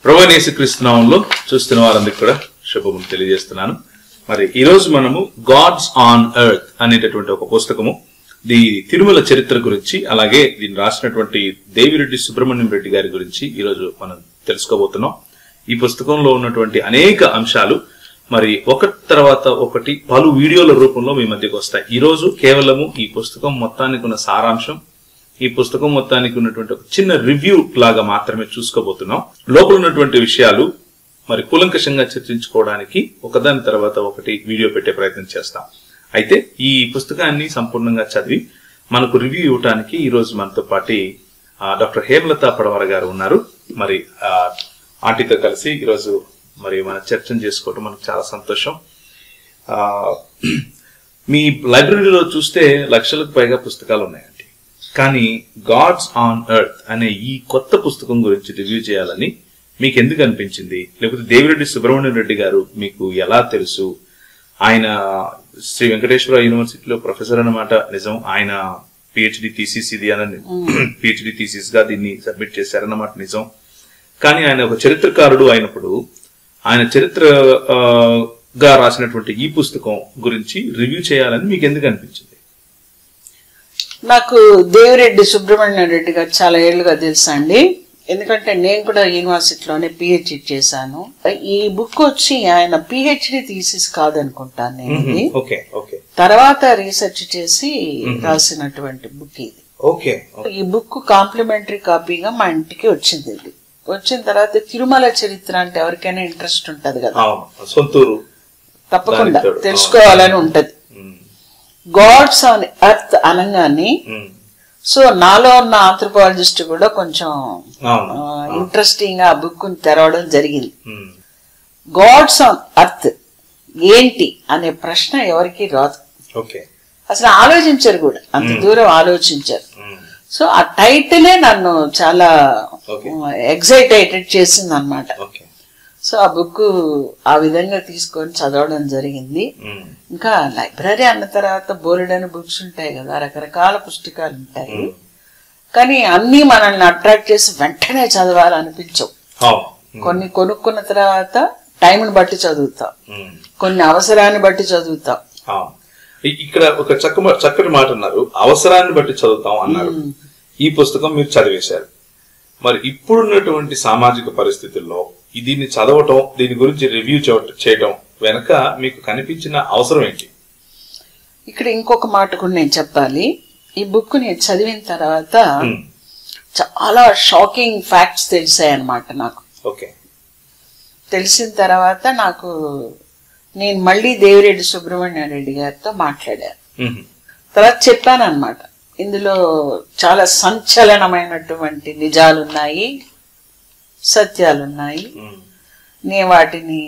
ప్రభువైన యేసుక్రీస్తు నామములో చూస్తున్న వారందరికీ కూడా శుభములు తెలియజేస్తున్నాను. మరి ఈ రోజు మనము గాడ్స్ ఆన్ ఎర్త్ అనేటటువంటి ఒక పుస్తకము, ది తిరుమల చరిత్ర గురించి, అలాగే దీన్ని రాసినటువంటి దేవిరెడ్డి సుబ్రహ్మణ్యం రెడ్డి గారి గురించి ఈ రోజు మనం తెలుసుకోబోతున్నాం. ఈ పుస్తకంలో ఉన్నటువంటి అనేక అంశాలు మరి ఒకటి తర్వాత ఒకటి పలు వీడియోల రూపంలో మీ మధ్యకు వస్తాయి. ఈ రోజు కేవలము ఈ పుస్తకం మొత్తానికి ఉన్న సారాంశం, ఈ పుస్తకం మొత్తానికి ఉన్నటువంటి ఒక చిన్న రివ్యూ లాగా మాత్రమే చూసుకోబోతున్నాం. లోపల ఉన్నటువంటి విషయాలు మరి కూలంకషంగా చర్చించుకోవడానికి ఒకదాని తర్వాత ఒకటి వీడియో పెట్టే ప్రయత్నం చేస్తాం. అయితే ఈ పుస్తకాన్ని సంపూర్ణంగా చదివి మనకు రివ్యూ ఇవ్వడానికి ఈ రోజు మనతో పాటు డాక్టర్ హేమలత పడవర గారు ఉన్నారు. మరి ఆంటీతో కలిసి ఈరోజు మరి మన చర్చను చేసుకోవటం మనకు చాలా సంతోషం. మీ లైబ్రరీలో చూస్తే లక్షలకు పైగా పుస్తకాలు ఉన్నాయండి. కానీ గాడ్స్ ఆన్ ఎర్త్ అనే ఈ కొత్త పుస్తకం గురించి రివ్యూ చేయాలని మీకు ఎందుకు అనిపించింది? లేకపోతే దేవిరెడ్డి సుబ్రహ్మణ్యం రెడ్డి గారు మీకు ఎలా తెలుసు? ఆయన శ్రీ వెంకటేశ్వర యూనివర్సిటీలో ప్రొఫెసర్ అన్నమాట నిజం. ఆయన పిహెచ్డి థీసిస్ ఇది అని పిహెచ్డి థీసిస్ గా దీన్ని సబ్మిట్ చేశారన్నమాట నిజం. కానీ ఆయన ఒక చరిత్రకారుడు అయినప్పుడు ఆయన చరిత్రగా రాసినటువంటి ఈ పుస్తకం గురించి రివ్యూ చేయాలని మీకు ఎందుకు అనిపించింది? నాకు దేవిరెడ్డి సుబ్రహ్మణ్యం రెడ్డి గారు చాలా ఏళ్ళుగా తెలుసా అండి. ఎందుకంటే నేను కూడా యూనివర్సిటీలోనే పిహెచ్డి చేశాను. ఈ బుక్ వచ్చి ఆయన పిహెచ్డి థీసిస్ కాదనుకుంటాను నేను. తర్వాత రీసెర్చ్ చేసి రాసినటువంటి బుక్ ఇది. ఈ బుక్ కాంప్లిమెంటరీ కాపీగా మా ఇంటికి వచ్చింది. ఇది వచ్చిన తర్వాత తిరుమల చరిత్ర అంటే ఎవరికైనా ఇంట్రెస్ట్ ఉంటది కదా, సొంతూరు తప్పకుండా తెలుసుకోవాలని ఉంటది. గాడ్స్ ఆన్ ఎర్త్ అనగానే సో నాలో ఉన్న ఆంథ్రోపాలజిస్ట్ కూడా కొంచెం ఇంట్రెస్టింగ్ గా బుక్ తెరవడం జరిగింది. గాడ్స్ ఆన్ ఎర్త్ ఏంటి అనే ప్రశ్న ఎవరికి రాదు, అసలు ఆలోచించారు కూడా, అంత దూరం ఆలోచించారు. సో ఆ టైటిలే నన్ను చాలా ఎక్సైటెడ్ చేసింది అనమాట. సో ఆ బుక్ ఆ విధంగా తీసుకొని చదవడం జరిగింది. ఇంకా లైబ్రరీ అన్న తర్వాత బోలెడని బుక్స్ ఉంటాయి కదా, రకరకాల పుస్తకాలు ఉంటాయి. కానీ అన్ని మనల్ని అట్రాక్ట్ చేసి వెంటనే చదవాలనిపించవు. కొన్ని కొనుక్కున్న తర్వాత టైంని బట్టి చదువుతాం, కొన్ని అవసరాన్ని బట్టి చదువుతాం. ఇక్కడ ఒక చక్కటి మాట అన్నారు, అవసరాన్ని బట్టి చదువుతాం అన్నారు. ఈ పుస్తకం మీరు చదివేశారు. మరి ఇప్పుడున్నటువంటి సామాజిక పరిస్థితుల్లో దీన్ని చదవటం, దీని గురించి రివ్యూ చేయటం వెనక మీకు కనిపించిన అవసరం ఏంటి? ఇక్కడ ఇంకొక మాట కూడా నేను చెప్పాలి. ఈ బుక్ నేను చదివిన తర్వాత చాలా షాకింగ్ ఫ్యాక్ట్స్ తెలిసాయి అన్నమాట నాకు. తెలిసిన తర్వాత నేను మళ్ళీ దేవిరెడ్డి సుబ్రహ్మణ్యం రెడ్డి గారితో మాట్లాడాను. తర్వాత చెప్పాను అన్నమాట, ఇందులో చాలా సంచలనమైనటువంటి నిజాలున్నాయి, సత్యాలున్నాయి. నేను వాటిని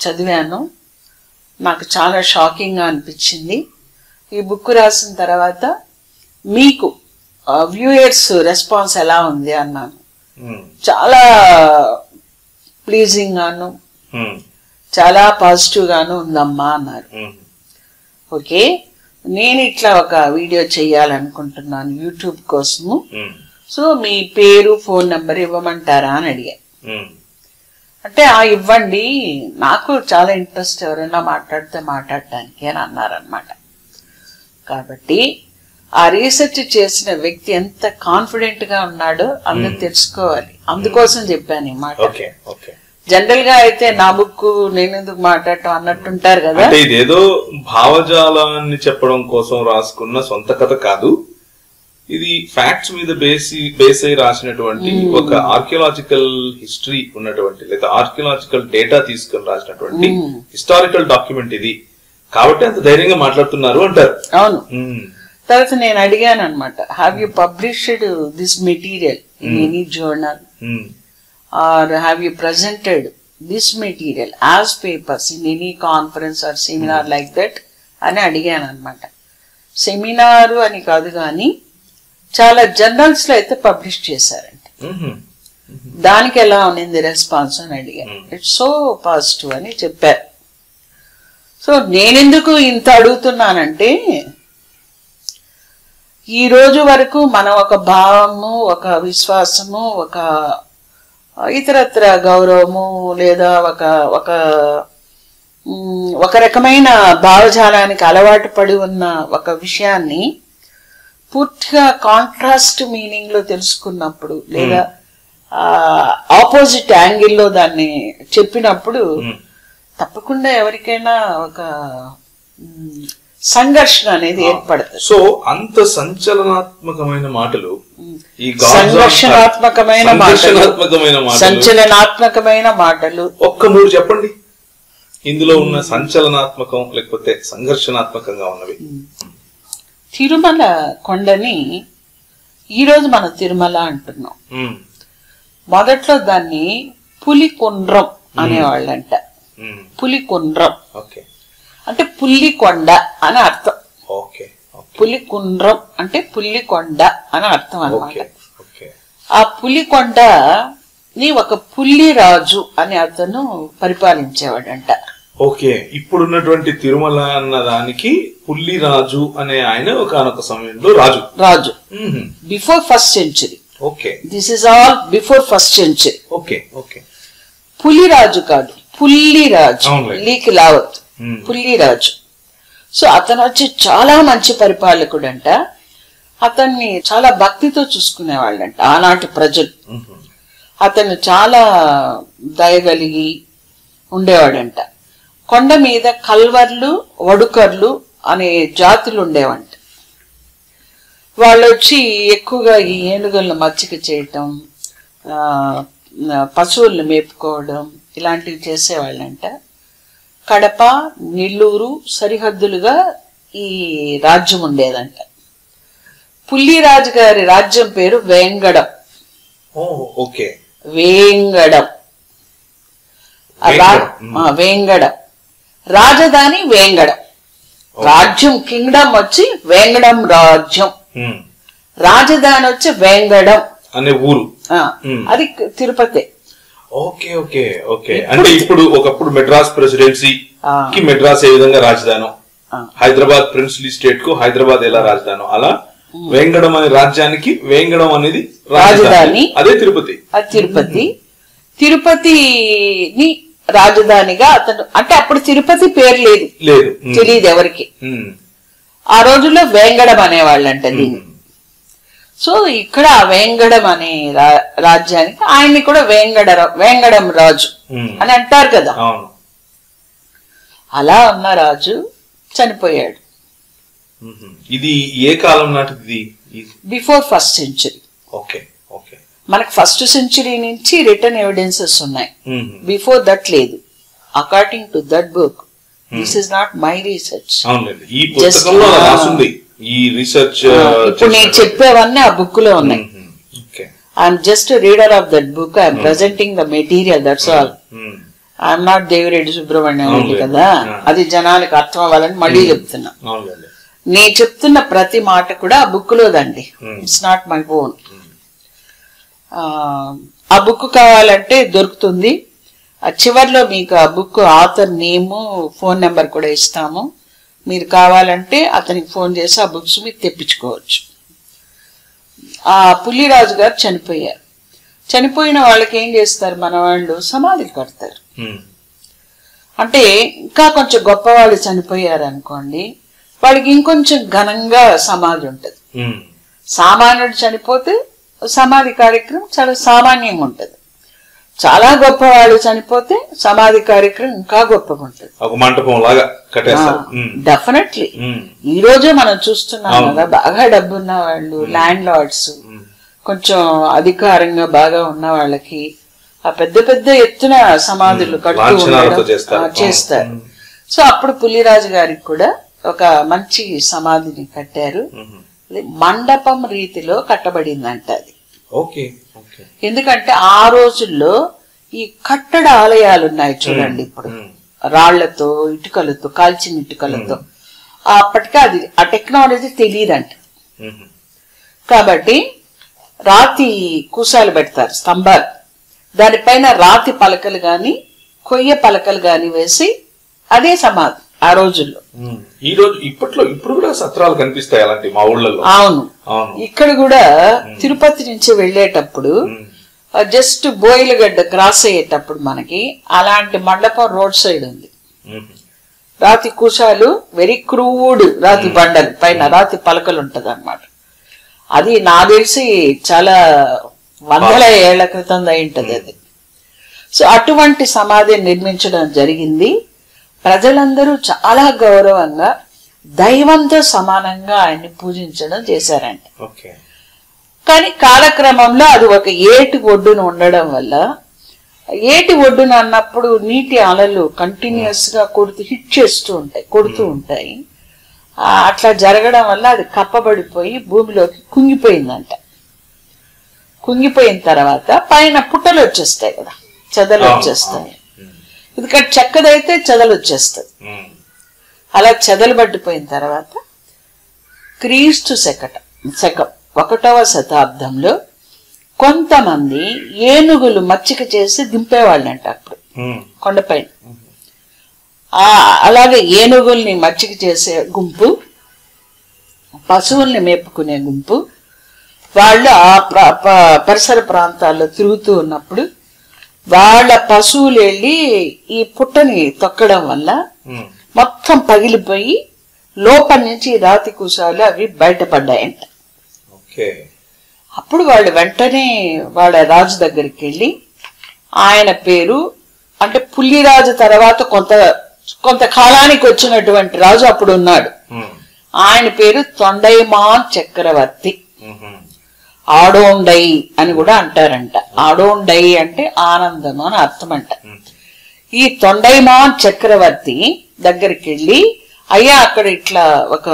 చదివాను, నాకు చాలా షాకింగ్గా అనిపించింది. ఈ బుక్ రాసిన తర్వాత మీకు వ్యూయర్స్ రెస్పాన్స్ ఎలా ఉంది అన్నాను. చాలా ప్లీజింగ్ గాను చాలా పాజిటివ్ గాను ఉందమ్మా అన్నారు. ఓకే, నేను ఇట్లా ఒక వీడియో చెయ్యాలనుకుంటున్నాను యూట్యూబ్ కోసము. సో మీ పేరు, ఫోన్ నెంబర్ ఇవ్వమంటారా అని అడిగాను. అంటే ఇవ్వండి, నాకు చాలా ఇంట్రెస్ట్ ఎవరైనా మాట్లాడటానికి అని అన్నారనమాట. కాబట్టి ఆ రీసెర్చ్ చేసిన వ్యక్తి ఎంత కాన్ఫిడెంట్ గా ఉన్నాడో అందరూ తెలుసుకోవాలి. అందుకోసం చెప్పాను ఈ మాట. జనరల్ గా అయితే నా బుక్ నేను ఎందుకు మాట్లాడటం అన్నట్టుంటారు కదా. ఇదేదో భావజాలాన్ని చెప్పడం కోసం రాసుకున్న సొంత కథ కాదు, ఇది ఫ్యాక్ట్స్ మీద బేస్ అయి రాసినటువంటి ఒక ఆర్కియలాజికల్ హిస్టరీ ఉన్నటువంటి లేదా ఆర్కియలాజికల్ డేటా తీసుకుని రాసినటువంటి హిస్టారికల్ డాక్యుమెంట్ ఇది. కాబట్టి అంత ధైర్యంగా మాట్లాడుతున్నారు అంటారు. అవును. తర్వాత నేను అడిగాను అనమాట, have you published this material in any journal or have you presented this material as papers in any conference or seminar like that అని అడిగాను అనమాట. సెమినారు అని కాదు కానీ చాలా జర్నల్స్ లో అయితే పబ్లిష్ చేశారండి. దానికి ఎలా ఉంది రెస్పాన్స్ అని అడిగాను. ఇట్స్ సో పాజిటివ్ అని చెప్పారు. సో నేనెందుకు ఇంత అడుగుతున్నానంటే, ఈ రోజు వరకు మనం ఒక భావము, ఒక విశ్వాసము, ఒక ఇతరత్ర గౌరవము లేదా ఒక ఒక రకమైన భావజాలానికి అలవాటు పడి ఉన్న ఒక విషయాన్ని పూర్తిగా కాంట్రాస్ట్ మీనింగ్ లో తెలుసుకున్నప్పుడు లేదా ఆపోజిట్ యాంగిల్లో దాన్ని చెప్పినప్పుడు తప్పకుండా ఎవరికైనా ఒక సంఘర్షణ అనేది ఏర్పడుతుంది. సో అంత సంచలనాత్మకమైన మాటలు, ఈ సంచలనాత్మకమైన మాటలు ఒక్క మూడు చెప్పండి ఇందులో ఉన్న సంచలనాత్మకం లేకపోతే సంఘర్షణాత్మకంగా ఉన్నవి. తిరుమల కొండని ఈరోజు మనం తిరుమల అంటున్నాం. మొదట్లో దాన్ని పులికొండ్రం అనేవాళ్ళంట. పులికొండ్రం అంటే పుల్లికొండ అని అర్థం. పులికొండ్రం అంటే పుల్లికొండ అని అర్థం అన్నమాట. ఆ పులికొండని ఒక పుల్లిరాజు అని అతను పరిపాలించేవాడంట. ఓకే, ఇప్పుడున్నటువంటి తిరుమల అన్న దానికి పుల్లిరాజు అనే ఆయన ఒకనొక సమయంలో రాజు before first century. Okay, this is all before first century. Okay okay, Puliraju కాదు, పుల్లిరాజు, లీకి లావత్, పుల్లిరాజు. సో అతను వచ్చి చాలా మంచి పరిపాలకుడు అంట. అతన్ని చాలా భక్తితో చూసుకునేవాళ్ళంట ఆనాటి ప్రజలు. అతను చాలా దయగలిగి ఉండేవాడంట. కొండ మీద కల్వర్లు, వడుకర్లు అనే జాతులు ఉండేవంట. వాళ్ళు వచ్చి ఎక్కువగా ఈ ఏనుగులను మచ్చిక చేయటం, పశువులను మేపుకోవడం ఇలాంటివి చేసేవాళ్ళంట. కడప, నెల్లూరు సరిహద్దులుగా ఈ రాజ్యం ఉండేదంట. పుల్లిరాజు గారి రాజ్యం పేరు వేంగడం. వేంగడం వేంగడం, రాజధాని వేంగడం. రాజ్యం కింగ్డమ్ వచ్చి వేంగడం రాజ్యం, రాజధాని వచ్చి వేంగడం అనే ఊరు. అది తిరుపతి. ఓకే ఓకే ఓకే, అంటే ఇప్పుడు ఒకప్పుడు మెడ్రాస్ ప్రెసిడెన్సీ కి మెడ్రాస్ ఏ విధంగా రాజధానం, హైదరాబాద్ ప్రిన్స్లీ స్టేట్ కు హైదరాబాద్ ఎలా రాజధానం, అలా వేంగడం అనే రాజ్యానికి వేంగడం అనేది రాజధాని. అదే తిరుపతి. అది తిరుపతి. తిరుపతిని రాజధానిగా అతను, అంటే అప్పుడు తిరుపతి పేరు లేదు, తెలియదు ఎవరికి. ఆ రోజుల్లో వేంగడం అనేవాళ్ళంట దీన్ని. సో ఇక్కడ వేంగడం అనే రాజ్యానికి ఆయన్ని కూడా వేంగడం రాజు అని అంటారు కదా. అలా ఉన్న రాజు చనిపోయాడు. ఇది ఏ కాలం నాటిది? Before first century. Okay okay, మనకు ఫస్ట్ సెంచురీ నుంచి రిటర్న్ ఎవిడెన్సెస్ ఉన్నాయి. బిఫోర్ దట్ లేదు. According to that book, this is not my research. ఈ రీసెర్చ్ ఇప్పుడు నేను చెప్పేవన్నీ ఆ బుక్ లో ఉన్నాయి. I'm just reader of that book. I'm presenting the material, that's all. I'm not Devireddy Subrahmanyam Reddy కదా, అది జనానికి అర్థం అవ్వాలని మళ్ళీ చెప్తున్నా. నేను చెప్తున్న ప్రతి మాట కూడా ఆ బుక్ లోదండి. It's not my own. ఆ బుక్ కావాలంటే దొరుకుతుంది. ఆ చివర్లో మీకు ఆ book author name, phone number కూడా ఇస్తాము. మీరు కావాలంటే అతనికి ఫోన్ చేసి ఆ బుక్స్ మీరు తెప్పించుకోవచ్చు. ఆ పుల్లిరాజు గారు చనిపోయారు. చనిపోయిన వాళ్ళకి ఏం చేస్తారు మన వాళ్ళు? సమాధి కడతారు. అంటే ఇంకా కొంచెం గొప్పవాళ్ళు చనిపోయారు అనుకోండి, వాడికి ఇంకొంచెం ఘనంగా సమాధి ఉంటది. సామాన్యుడు చనిపోతే సమాధి కార్యక్రమం చాలా సామాన్యంగా ఉంటది. చాలా గొప్పవాళ్ళు చనిపోతే సమాధి కార్యక్రమం ఇంకా గొప్పగా ఉంటుంది. ఒక మంటపం లాగా కట్టేస్తారు. డెఫినెట్లీ ఈ రోజే మనం చూస్తున్నాం కదా, బాగా డబ్బున్న వాళ్ళు, ల్యాండ్ లార్డ్స్, కొంచెం అధికారంగా బాగా ఉన్న వాళ్ళకి ఆ పెద్ద పెద్ద ఎత్తున సమాధులు కడుతూ చేస్తారు. సో అప్పుడు పుల్లిరాజు గారికి కూడా ఒక మంచి సమాధిని కట్టారు. మండపం రీతిలో కట్టబడిందంట అది. ఎందుకంటే ఆ రోజుల్లో ఈ కట్టడ ఆలయాలు ఉన్నాయి చూడండి, ఇప్పుడు రాళ్లతో, ఇటుకలతో, కాల్చిన ఇటుకలతో. అప్పటికే అది ఆ టెక్నాలజీ తెలియదంట. కాబట్టి రాతి కూసాలు పెడతారు, స్తంభాలు, దానిపైన రాతి పలకలు గాని కొయ్య పలకలు గాని వేసి అదే సమాధి ఆ రోజుల్లో. ఈ రోజు ఇప్పుడు కూడా సత్రాలు కనిపిస్తాయి అలాంటి మా ఊళ్ళలో. అవును, ఇక్కడ కూడా తిరుపతి నుంచి వెళ్ళేటప్పుడు జస్ట్ బోయిలగడ్డ క్రాస్ అయ్యేటప్పుడు మనకి అలాంటి మండపం రోడ్ సైడ్ ఉంది. రాతి కుశాలు, వెరీ క్రూడ్ రాతి బండలు, పైన రాతి పలకలు ఉంటది అన్నమాట. అది నాకు తెలిసి చాలా వందల ఏళ్ల క్రితం అయింటది అది. సో అటువంటి సమాధిని నిర్మించడం జరిగింది. ప్రజలందరూ చాలా గౌరవంగా దైవంతో సమానంగా ఆయన్ని పూజించడం చేశారండి. కానీ కాలక్రమంలో అది ఒక ఏటి ఒడ్డున ఉండడం వల్ల, ఏటి ఒడ్డున అన్నప్పుడు నీటి అలలు కంటిన్యూస్ గా కొడుతూ ఉంటాయి. అట్లా జరగడం వల్ల అది కప్పబడిపోయి భూమిలోకి కుంగిపోయిందంట. కుంగిపోయిన తర్వాత పైన పుట్టలు వచ్చేస్తాయి కదా, చెదలు వచ్చేస్తాయి. ఎందుకంటే చెక్కదైతే చెదలు వచ్చేస్తుంది. అలా చెదలు పడిపోయిన తర్వాత క్రీస్తు శకం 1వ శతాబ్దంలో కొంతమంది ఏనుగులు మచ్చిక చేసి దింపేవాళ్ళంట అప్పుడు కొండపైన. అలాగే ఏనుగుల్ని మచ్చిక చేసే గుంపు, పశువుల్ని మేపుకునే గుంపు వాళ్ళు ఆ పరిసర ప్రాంతాల్లో తిరుగుతూ ఉన్నప్పుడు వాళ్ళ పశువులు వెళ్ళి ఈ పుట్టని తొక్కడం వల్ల మొత్తం పగిలిపోయి లోపల నుంచి రాతి కుశాలు అవి బయటపడ్డాయంట. అప్పుడు వాళ్ళు వెంటనే వాళ్ళ రాజు దగ్గరికి వెళ్ళి, ఆయన పేరు అంటే పుల్లిరాజు తర్వాత కొంత కాలానికి వచ్చినటువంటి రాజు అప్పుడు ఉన్నాడు. ఆయన పేరు తొండైమాన్ చక్రవర్తి. ఆడోండై అని కూడా అంటారంట. ఆడోండై అంటే ఆనందం అని అర్థం అంట. ఈ తొండైమాన్ చక్రవర్తి దగ్గరికి వెళ్ళి, అయ్యా అక్కడ ఇట్లా ఒక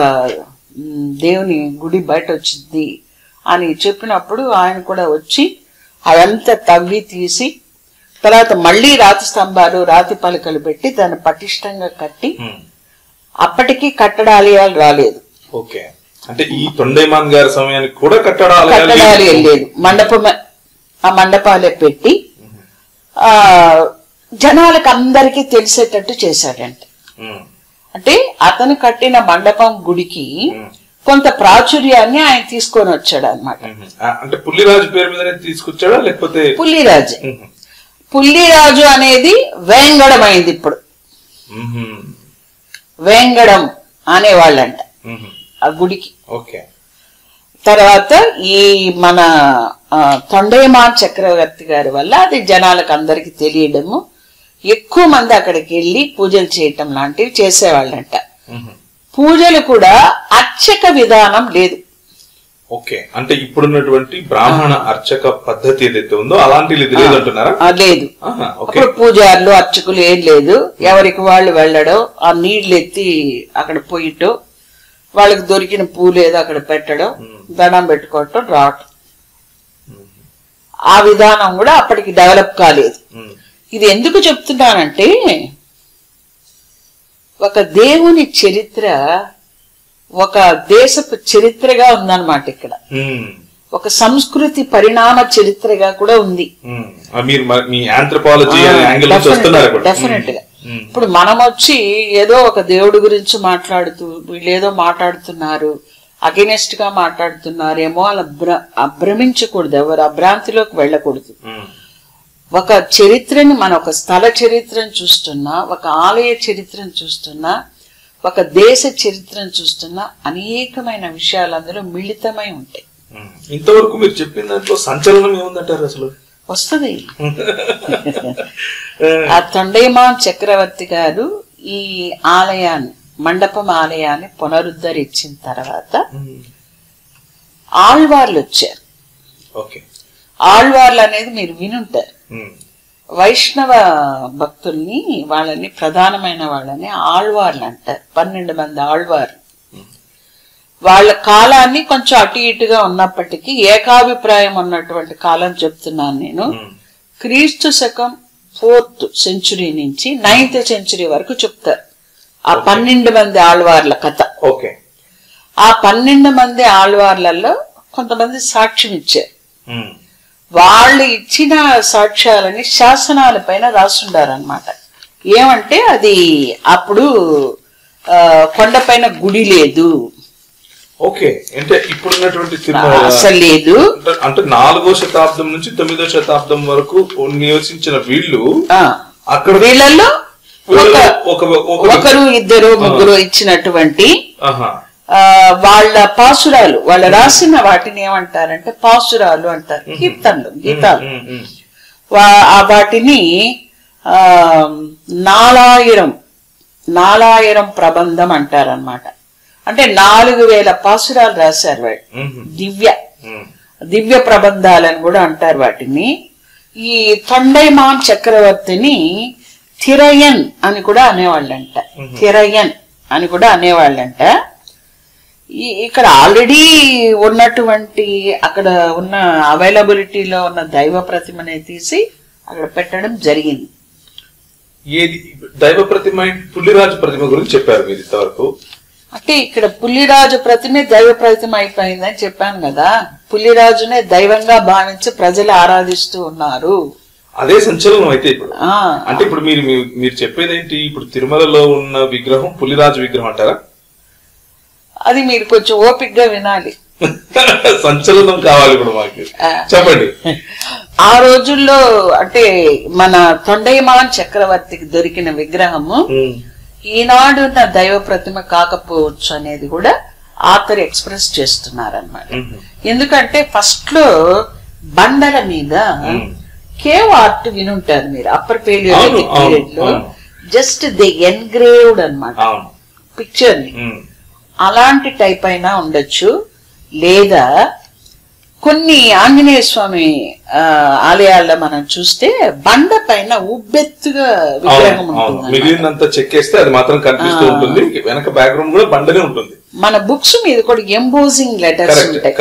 దేవుని గుడి బయట వచ్చింది అని చెప్పినప్పుడు ఆయన కూడా వచ్చి అదంతా తవ్వి తీసి తర్వాత మళ్ళీ రాతి స్తంభాలు రాతి పలకలు పెట్టి దాన్ని పటిష్టంగా కట్టి, అప్పటికి కట్టడాలయాలు రాలేదు. అంటే ఈ తొండైమాన్ గారి సమయానికి కూడా కట్టడాలు లేదు, ఆ మండపాలే పెట్టి జనాలకు అందరికీ తెలిసేటట్టు చేశాడంట. అంటే అతను కట్టిన మండపం గుడికి కొంత ప్రాచుర్యాన్ని ఆయన తీసుకొని వచ్చాడు అన్నమాట. అంటే పుల్లిరాజు పేరు మీద తీసుకొచ్చాడా లేకపోతే? పుల్లిరాజు అనేది వేంగడం అయింది. ఇప్పుడు వేంగడం అనేవాళ్ళంట ఆ గుడికి. తర్వాత ఈ మన తొండైమాన్ చక్రవర్తి గారి వల్ల అది జనాలకు అందరికి తెలియడము, ఎక్కువ మంది అక్కడికి వెళ్ళి పూజలు చేయటం లాంటివి చేసేవాళ్ళంట. పూజలు కూడా అర్చక విధానం లేదు. అంటే ఇప్పుడున్నటువంటి బ్రాహ్మణ అర్చక పద్ధతి ఏదైతే ఉందో అలాంటిది లేదంటున్నారా? లేదు. అప్పుడు పూజారులు అర్చకులు ఏం లేదు, ఎవరికి వాళ్ళు వెళ్ళడం, ఆ నీళ్లు ఎత్తి అక్కడ పోయిటో, వాళ్ళకి దొరికిన పూలు ఏదో అక్కడ పెట్టడం, దండం పెట్టుకోవటం, రావటం. ఆ విధానం కూడా అప్పటికి డెవలప్ కాలేదు. ఇది ఎందుకు చెప్తున్నానంటే, ఒక దేవుని చరిత్ర ఒక దేశపు చరిత్రగా ఉందన్నమాట. ఇక్కడ ఒక సంస్కృతి పరిణామ చరిత్రగా కూడా ఉంది. డెఫినెట్ గా ఇప్పుడు మనం వచ్చి ఏదో ఒక దేవుడి గురించి మాట్లాడుతూ వీళ్ళేదో మాట్లాడుతున్నారు, అగెనెస్ట్ గా మాట్లాడుతున్నారేమో అలా భ్రమించకూడదు, ఎవరు అభ్రాంతిలోకి వెళ్ళకూడదు. ఒక చరిత్రని మన ఒక స్థల చరిత్రను చూస్తున్నా, ఒక ఆలయ చరిత్రను చూస్తున్నా, ఒక దేశ చరిత్రను చూస్తున్నా అనేకమైన విషయాలు అందులో మిళితమై ఉంటాయి. ఇంతవరకు మీరు చెప్పిన దాంట్లో సంచలనం ఏముందంటారు? అసలు వస్తుంది. ఆ తొండైమాన్ చక్రవర్తి గారు ఈ ఆలయాన్ని, మండపం ఆలయాన్ని పునరుద్ధరించిన తర్వాత ఆళ్వార్లు వచ్చారు. ఆళ్వార్లు అనేది మీరు వినుంటారు. వైష్ణవ భక్తుల్ని, వాళ్ళని ప్రధానమైన వాళ్ళని ఆళ్వార్లు అంటారు. 12 మంది ఆళ్వార్లు. వాళ్ళ కాలాన్ని కొంచెం అటు ఇటుగా ఉన్నప్పటికీ ఏకాభిప్రాయం ఉన్నటువంటి కాలం చెప్తున్నాను నేను. క్రీస్తు శకం 4th century నుంచి 9th century వరకు చెప్తారు ఆ 12 మంది ఆళ్వార్ల కథ. ఆ 12 మంది ఆళ్వార్లలో కొంతమంది సాక్ష్యం ఇచ్చారు. వాళ్ళు ఇచ్చిన సాక్ష్యాలని శాసనాల పైన రాసుండారనమాట. ఏమంటే అది అప్పుడు కొండపైన గుడి లేదు, ఓకే, అంటే ఇప్పుడున్నటువంటి అసలు లేదు. అంటే 4వ శతాబ్దం నుంచి 9వ శతాబ్దం వరకు నివసించిన వీళ్ళు అక్కడ వీళ్ళల్లో ఒకరు ఇద్దరు ముగ్గురు ఇచ్చినటువంటి వాళ్ళ పాసురాలు, వాళ్ళు రాసిన వాటిని ఏమంటారంటే పాసురాలు అంటారు, కీర్తనలు, గీతాలు. వాటిని 4000 ప్రబంధం అంటారనమాట. అంటే 4000 పాసురాలు రాశారు వాళ్ళు. దివ్య ప్రబంధాలని కూడా అంటారు వాటిని. ఈ తొండైమాన్ చక్రవర్తిని థిరయన్ అని కూడా అనేవాళ్ళంట. థిరయన్ అని కూడా అనేవాళ్ళంట. ఇక్కడ ఆల్రెడీ ఉన్నటువంటి అక్కడ ఉన్న అవైలబిలిటీలో ఉన్న దైవ ప్రతిమనే తీసి అక్కడ పెట్టడం జరిగింది. ఏది దైవ ప్రతిమ? పుల్లిరాజు ప్రతిమ గురించి చెప్పారు మీరు ఇంతవరకు. అంటే ఇక్కడ పుల్లిరాజు ప్రతిమే దైవ ప్రతిమ అయిపోయిందని చెప్పాను కదా. పుల్లిరాజునే దైవంగా భావించి ప్రజలు ఆరాధిస్తూ ఉన్నారు. అదే సంచలనం అయితే ఇప్పుడు. అంటే ఇప్పుడు మీరు చెప్పేది ఏంటి? ఇప్పుడు తిరుమలలో ఉన్న విగ్రహం పుల్లిరాజు విగ్రహం అంటారా? అది మీరు కొంచెం ఓపికగా వినాలి. సంచలనం కావాలి ఇప్పుడు మాకు, చెప్పండి. ఆ రోజుల్లో అంటే మన తొండైమాన్ చక్రవర్తికి దొరికిన విగ్రహము ఈనాడు ఉన్న దైవ ప్రతిమ కాకపోవచ్చు అనేది కూడా ఆథర్ ఎక్స్ప్రెస్ చేస్తున్నారన్నమాట. ఎందుకంటే ఫస్ట్ లో బండల మీద కేవ్ ఆర్ట్ వినుంటారు మీరు, అప్పర్ పేలియోలిథిక్ పీరియడ్ లో. జస్ట్ ది ఎన్గ్రేవ్డ్ అన్నమాట పిక్చర్ ని. అలాంటి టైప్ అయినా ఉండొచ్చు, లేదా కొన్ని ఆంజనేయ స్వామి ఆలయాల్లో మనం చూస్తే బండ పైన ఉబ్బెత్తుగా విగ్రహం ఉంటుంది. మిగిలినంత చెక్కేస్తే అది మాత్రం కనిపిస్తూ ఉంటుంది, వెనక బ్యాక్గ్రౌండ్ కూడా బండనే ఉంటుంది. మన బుక్స్ మీద కూడా ఎంబోజింగ్ లెటర్స్ ఉంటాయి.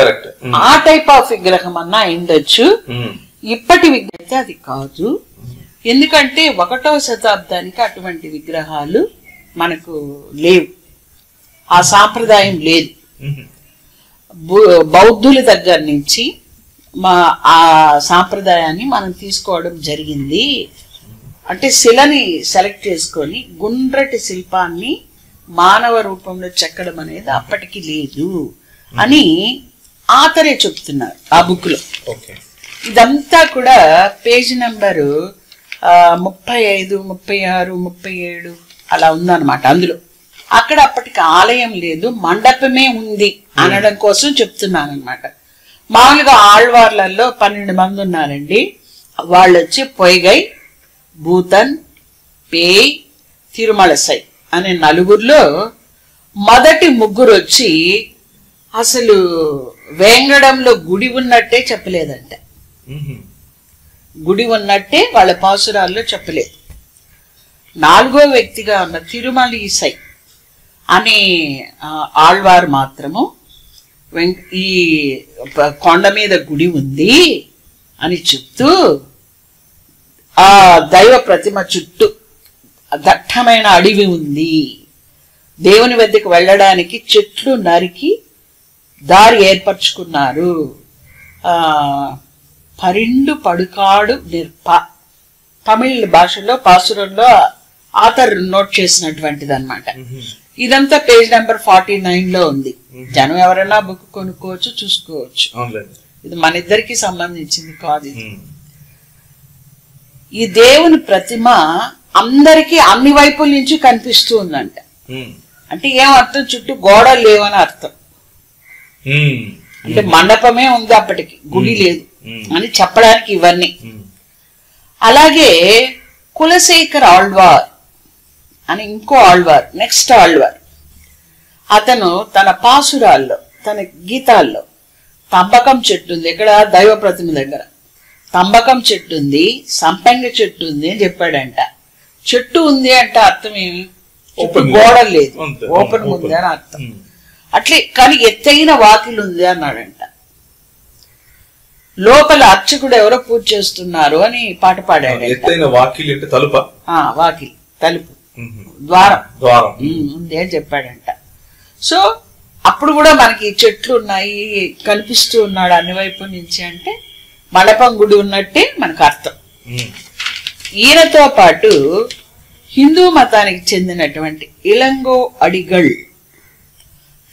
ఆ టైప్ ఆఫ్ విగ్రహం అన్నా ఉండొచ్చు. ఇప్పటి విగ్రహం అది కాదు. ఎందుకంటే 1వ శతాబ్దానికి అటువంటి విగ్రహాలు మనకు లేవు, ఆ సాంప్రదాయం లేదు. బౌద్ధుల దగ్గర నుంచి ఆ సాంప్రదాయాన్ని మనం తీసుకోవడం జరిగింది. అంటే శిలని సెలెక్ట్ చేసుకొని గుండ్రటి శిల్పాన్ని మానవ రూపంలో చెక్కడం అనేది అప్పటికి లేదు అని ఆథరే చెప్తున్నారు ఆ బుక్ లో. ఇదంతా కూడా పేజీ నెంబరు 35, 36, 37 అలా ఉందన్నమాట. అందులో అక్కడ అప్పటికి ఆలయం లేదు, మండపమే ఉంది అనడం కోసం చెప్తున్నాను అనమాట. మామూలుగా ఆళ్వార్లలో 12 మంది ఉన్నారండి. వాళ్ళు వచ్చి పొయ్గై, భూతన్, పేయ్, తిరుమలసై అనే 4లో మొదటి 3 వచ్చి అసలు వేంగడంలో గుడి ఉన్నట్టే చెప్పలేదంట. గుడి ఉన్నట్టే వాళ్ళ పాసురాల్లో చెప్పలేదు. 4వ వ్యక్తిగా ఉన్న తిరుమలసై అనే ఆళ్వారు మాత్రము ఈ కొండ మీద గుడి ఉంది అని చెప్తూ ఆ దైవ ప్రతిమ చుట్టూ దట్టమైన అడవి ఉంది, దేవుని వద్దకు వెళ్ళడానికి చెట్లు నరికి దారి ఏర్పరచుకున్నారు, పరిండు పడుకాడు నిర్ప తమిళ భాషలో పాసురంలో ఆథర్ నోట్ చేసినటువంటిది అనమాట. ఇదంతా పేజ్ నెంబర్ 49లో ఉంది. జనం ఎవరైనా బుక్ కొనుక్కోవచ్చు, చూసుకోవచ్చు. ఇది మన ఇద్దరికి సంబంధించింది కాదు. ఈ దేవుని ప్రతిమ అందరికి అన్ని వైపుల నుంచి కనిపిస్తూ ఉందంట. అంటే ఏం అర్థం? చుట్టూ గోడలు లేవని అర్థం. అంటే మండపమే ఉంది అప్పటికి, గుడి లేదు అని చెప్పడానికి ఇవన్నీ. అలాగే కులశేఖర్ ఆళ్వార్ అని ఇంకో ఆళ్వార్, నెక్స్ట్ ఆళ్వార్, అతను తన పాసురాల్లో, తన గీతాల్లో తంబకం చెట్టు ఉంది, ఇక్కడ దైవ ప్రతిమ దగ్గర తంబకం చెట్టు ఉంది, సంపెంగ చెట్టు ఉంది అని చెప్పాడంట. చెట్టు ఉంది అంటే అర్థం ఏమి? గోడలు లేదు, ఓపెన్ ఉంది అని అర్థం. అట్లే కానీ ఎత్తైన వాకిలు ఉంది అన్నాడంట. లోపల అర్చకుడు ఎవరో పూజ చేస్తున్నారు అని పాట పాడాడు. ఎత్తైన వాకిలి అంటే తలుప? వాకిలి, తలుపు, ద్వారం ఉంది అని చెప్పాడంట. సో అప్పుడు కూడా మనకి చెట్లు ఉన్నాయి, కనిపిస్తూ ఉన్నాడు అన్ని వైపు నుంచి అంటే మండపం గుడి ఉన్నట్టే మనకు అర్థం. ఈయనతో పాటు హిందూ మతానికి చెందినటువంటి ఇలంగో అడిగల్,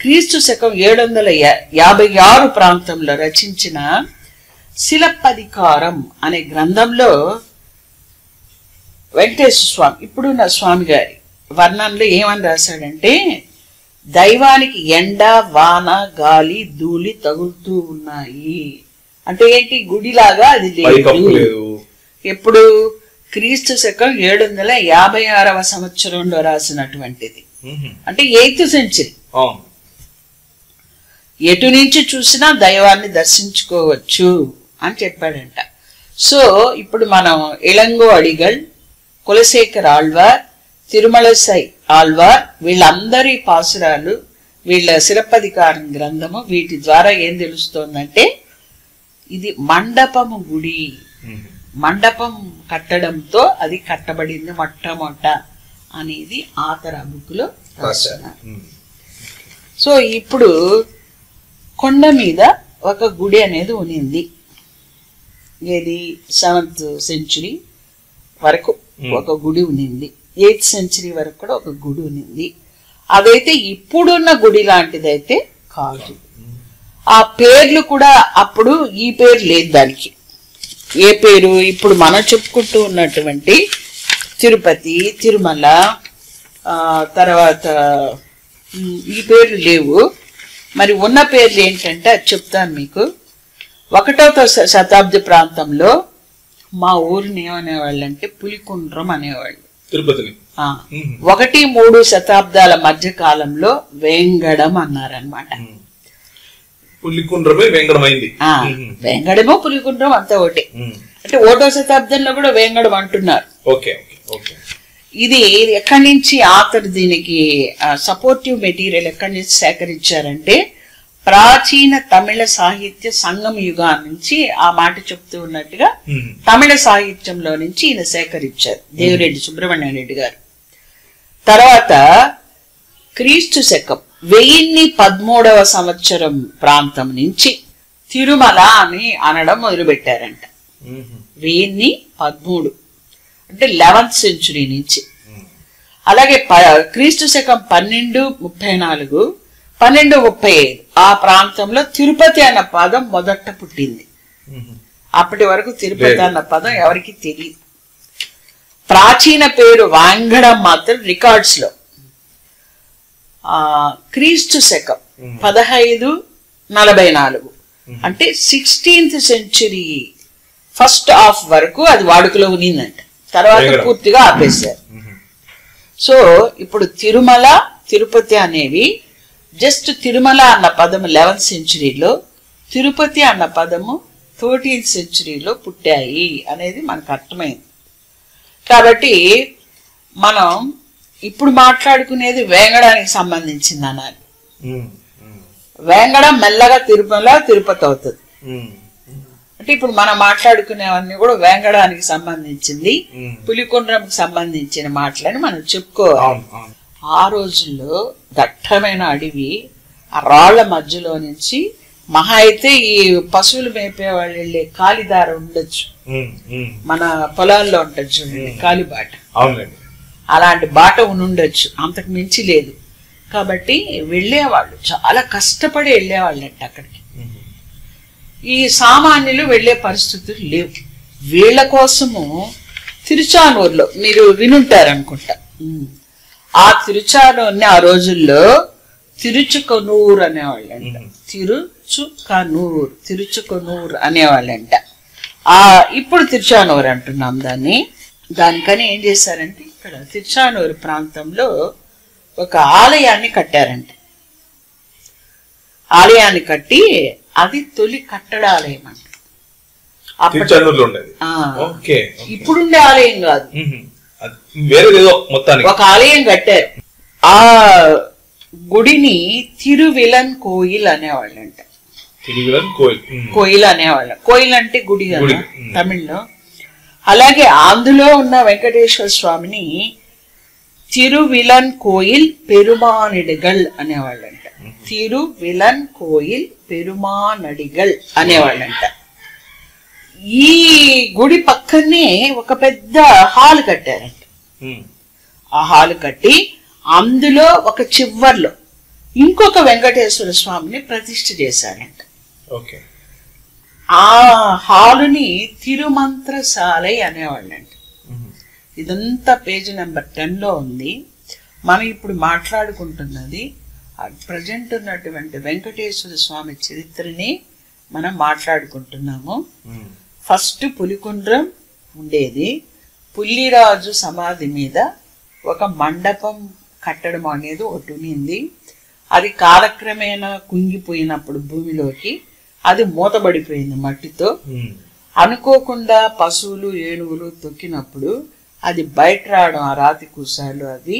క్రీస్తు శకం 756 ప్రాంతంలో రచించిన శిలప్పధికారం అనే గ్రంథంలో వెంకటేశ్వర స్వామి ఇప్పుడున్న స్వామి గారి వర్ణంలో ఏమని రాశాడంటే, దైవానికి ఎండ వాన గాలి ధూళి తగులుతూ ఉన్నాయి. అంటే ఏంటి? గుడిలాగా అది లేదు. ఎప్పుడు? క్రీస్తు శకం 756వ సంవత్సరంలో రాసినటువంటిది. అంటే 8th సెంచరీ. ఎటు నుంచి చూసినా దైవాన్ని దర్శించుకోవచ్చు అని చెప్పాడంట. సో ఇప్పుడు మనం ఇళంగో అడిగల్, కులశేఖర్ ఆళ్వార్, తిరుమలసై ఆళ్వార్ వీళ్ళందరి పాసురాలు, వీళ్ళ శిలప్పధికారం గ్రంథము, వీటి ద్వారా ఏం తెలుస్తోందంటే ఇది మండపము గుడి. మండపం కట్టడంతో అది కట్టబడింది మొట్టమొదట అనేది ఆతర బుక్ లో రాస్తున్నారు. సో ఇప్పుడు కొండ మీద ఒక గుడి అనేది ఉనింది. ఏది? 7th సెంచురీ వరకు ఒక గుడి ఉనింది. 8th సెంచురీ వరకు కూడా ఒక గుడి ఉనింది. అదైతే ఇప్పుడున్న గుడి లాంటిదైతే కాదు. ఆ పేర్లు కూడా అప్పుడు ఈ పేరు లేదు దానికి. ఏ పేరు? ఇప్పుడు మనం చెప్పుకుంటూ ఉన్నటువంటి తిరుపతి, తిరుమల, తర్వాత ఈ పేర్లు లేవు. మరి ఉన్న పేర్లు ఏంటంటే అది చెప్తాను మీకు. 1వ శతాబ్ది ప్రాంతంలో మా ఊరిని ఏమనేవాళ్ళు అంటే పులికుండ్రం అనేవాళ్ళు. తిరుపతిని 1-3 శతాబ్దాల మధ్య కాలంలో వేంగడం అన్నారనమాట. పులికుండ్రమే వేంగడం అయింది. వేంగడమో పులికుండ్రం అంతా ఒకటి. అంటే 1వ శతాబ్దంలో కూడా వేంగడం అంటున్నారు. ఇది ఎక్కడి నుంచి ఆతరు దీనికి సపోర్టివ్ మెటీరియల్ ఎక్కడి నుంచి సేకరించారంటే ప్రాచీన తమిళ సాహిత్య సంగమ యుగా నుంచి ఆ మాట చెప్తూ ఉన్నట్టుగా తమిళ సాహిత్యంలో నుంచి ఈయన సేకరించారు దేవిరెడ్డి సుబ్రహ్మణ్య రెడ్డి గారు. తర్వాత క్రీస్తు శకం 1013వ సంవత్సరం ప్రాంతం నుంచి తిరుమల అని అనడం మొదలుపెట్టారంట. 1013 అంటే 11th సెంచురీ నుంచి. అలాగే క్రీస్తు శకం 1234, 1235 ఆ ప్రాంతంలో తిరుపతి అన్న పదం మొదట పుట్టింది. అప్పటి వరకు తిరుపతి అన్న పదం ఎవరికి తెలియదు. ప్రాచీన పేరు వాంగడం మాత్రం రికార్డ్స్ లో క్రీస్తు శకం 1544 అంటే 16th సెంచురీ ఫస్ట్ హాఫ్ వరకు అది వాడుకలో ఉన్నిందంట. తర్వాత పూర్తిగా ఆపేశారు. సో ఇప్పుడు తిరుమల, తిరుపతి అనేవి జస్ట్ తిరుమల అన్న పదము 11th సెంచురీలో, తిరుపతి అన్న పదము 13th సెంచురీలో పుట్టాయి అనేది మనకు అర్థమైంది. కాబట్టి మనం ఇప్పుడు మాట్లాడుకునేది వేంగడానికి సంబంధించింది అనాలి. వేంగడం మెల్లగా తిరుమల, తిరుపతి అవుతుంది. అంటే ఇప్పుడు మనం మాట్లాడుకునేవన్నీ కూడా వేంగడానికి సంబంధించింది, పులికొండ్రంకి సంబంధించిన మాటలని మనం చెప్పుకోవాలి. ఆ రోజుల్లో దట్టమైన అడవి, ఆ రాళ్ల మధ్యలో నుంచి మహా అయితే ఈ పశువులు మేపే వాళ్ళు వెళ్ళే కాలిదార ఉండొచ్చు, మన పొలాల్లో ఉంటుంది చూడండి కాలిబాట, అలాంటి బాట ఉండొచ్చు, అంతకు మించి లేదు. కాబట్టి వెళ్ళేవాళ్ళు చాలా కష్టపడి వెళ్ళేవాళ్ళంట అక్కడికి. ఈ సామాన్యులు వెళ్లే పరిస్థితులు లేవు. వీళ్ళ కోసము తిరుచానూరులో మీరు వినుంటారనుకుంటా, ఆ తిరుచానూరుని ఆ రోజుల్లో తిరుచుకొనూరు అనేవాళ్ళంట. తిరుచుకొనూరు అనేవాళ్ళంట. ఇప్పుడు తిరుచానూరు అంటున్నాం దాన్ని. దానికని ఏం చేశారంటే ఇక్కడ తిరుచానూరు ప్రాంతంలో ఒక ఆలయాన్ని కట్టారంట. ఆలయాన్ని కట్టి అది తొలి కట్టడాలయం అంట. ఇప్పుడుండే ఆలయం కాదు, ఒక ఆలయం కట్టారు. ఆ గుడిని తిరువిలన్ కోయిల్ అనేవాళ్ళంట. కోయిల్ అనేవాళ్ళ. కోయిల్ అంటే గుడి కదా తమిళ్లో. అలాగే అందులో ఉన్న వెంకటేశ్వర స్వామిని తిరువిలన్ కోయిల్ పెరుమానడిగల్ అనేవాళ్ళంట. తిరువిలన్ కోయిల్ పెరుమానడిగల్ అనేవాళ్ళంట. ఈ గుడి పక్కనే ఒక పెద్ద హాల్ కట్టారంట. ఆ హాల్ కట్టి అందులో ఒక చివర్లో ఇంకొక వెంకటేశ్వర స్వామిని ప్రతిష్ఠ చేశాడంట. ఓకే. ఆ హాలుని తిరుమంత్రశాలై అనేవాళ్ళంట. ఇదంతా పేజీ నెంబర్ 10లో ఉంది. మనం ఇప్పుడు మాట్లాడుకుంటున్నది ప్రజెంట్ ఉన్నటువంటి వెంకటేశ్వర స్వామి చరిత్రని మనం మాట్లాడుకుంటున్నాము. ఫస్ట్ పులికుండ్రం ఉండేది. పుల్లిరాజు సమాధి మీద ఒక మండపం కట్టడం అనేది ఒకటి ఉన్నింది. అది కాలక్రమేణా కుంగిపోయినప్పుడు భూమిలోకి అది మూతబడిపోయింది మట్టితో. అనుకోకుండా పశువులు ఏనుగులు తొక్కినప్పుడు అది బయట రావడం, ఆ రాతి కూసాలు అవి.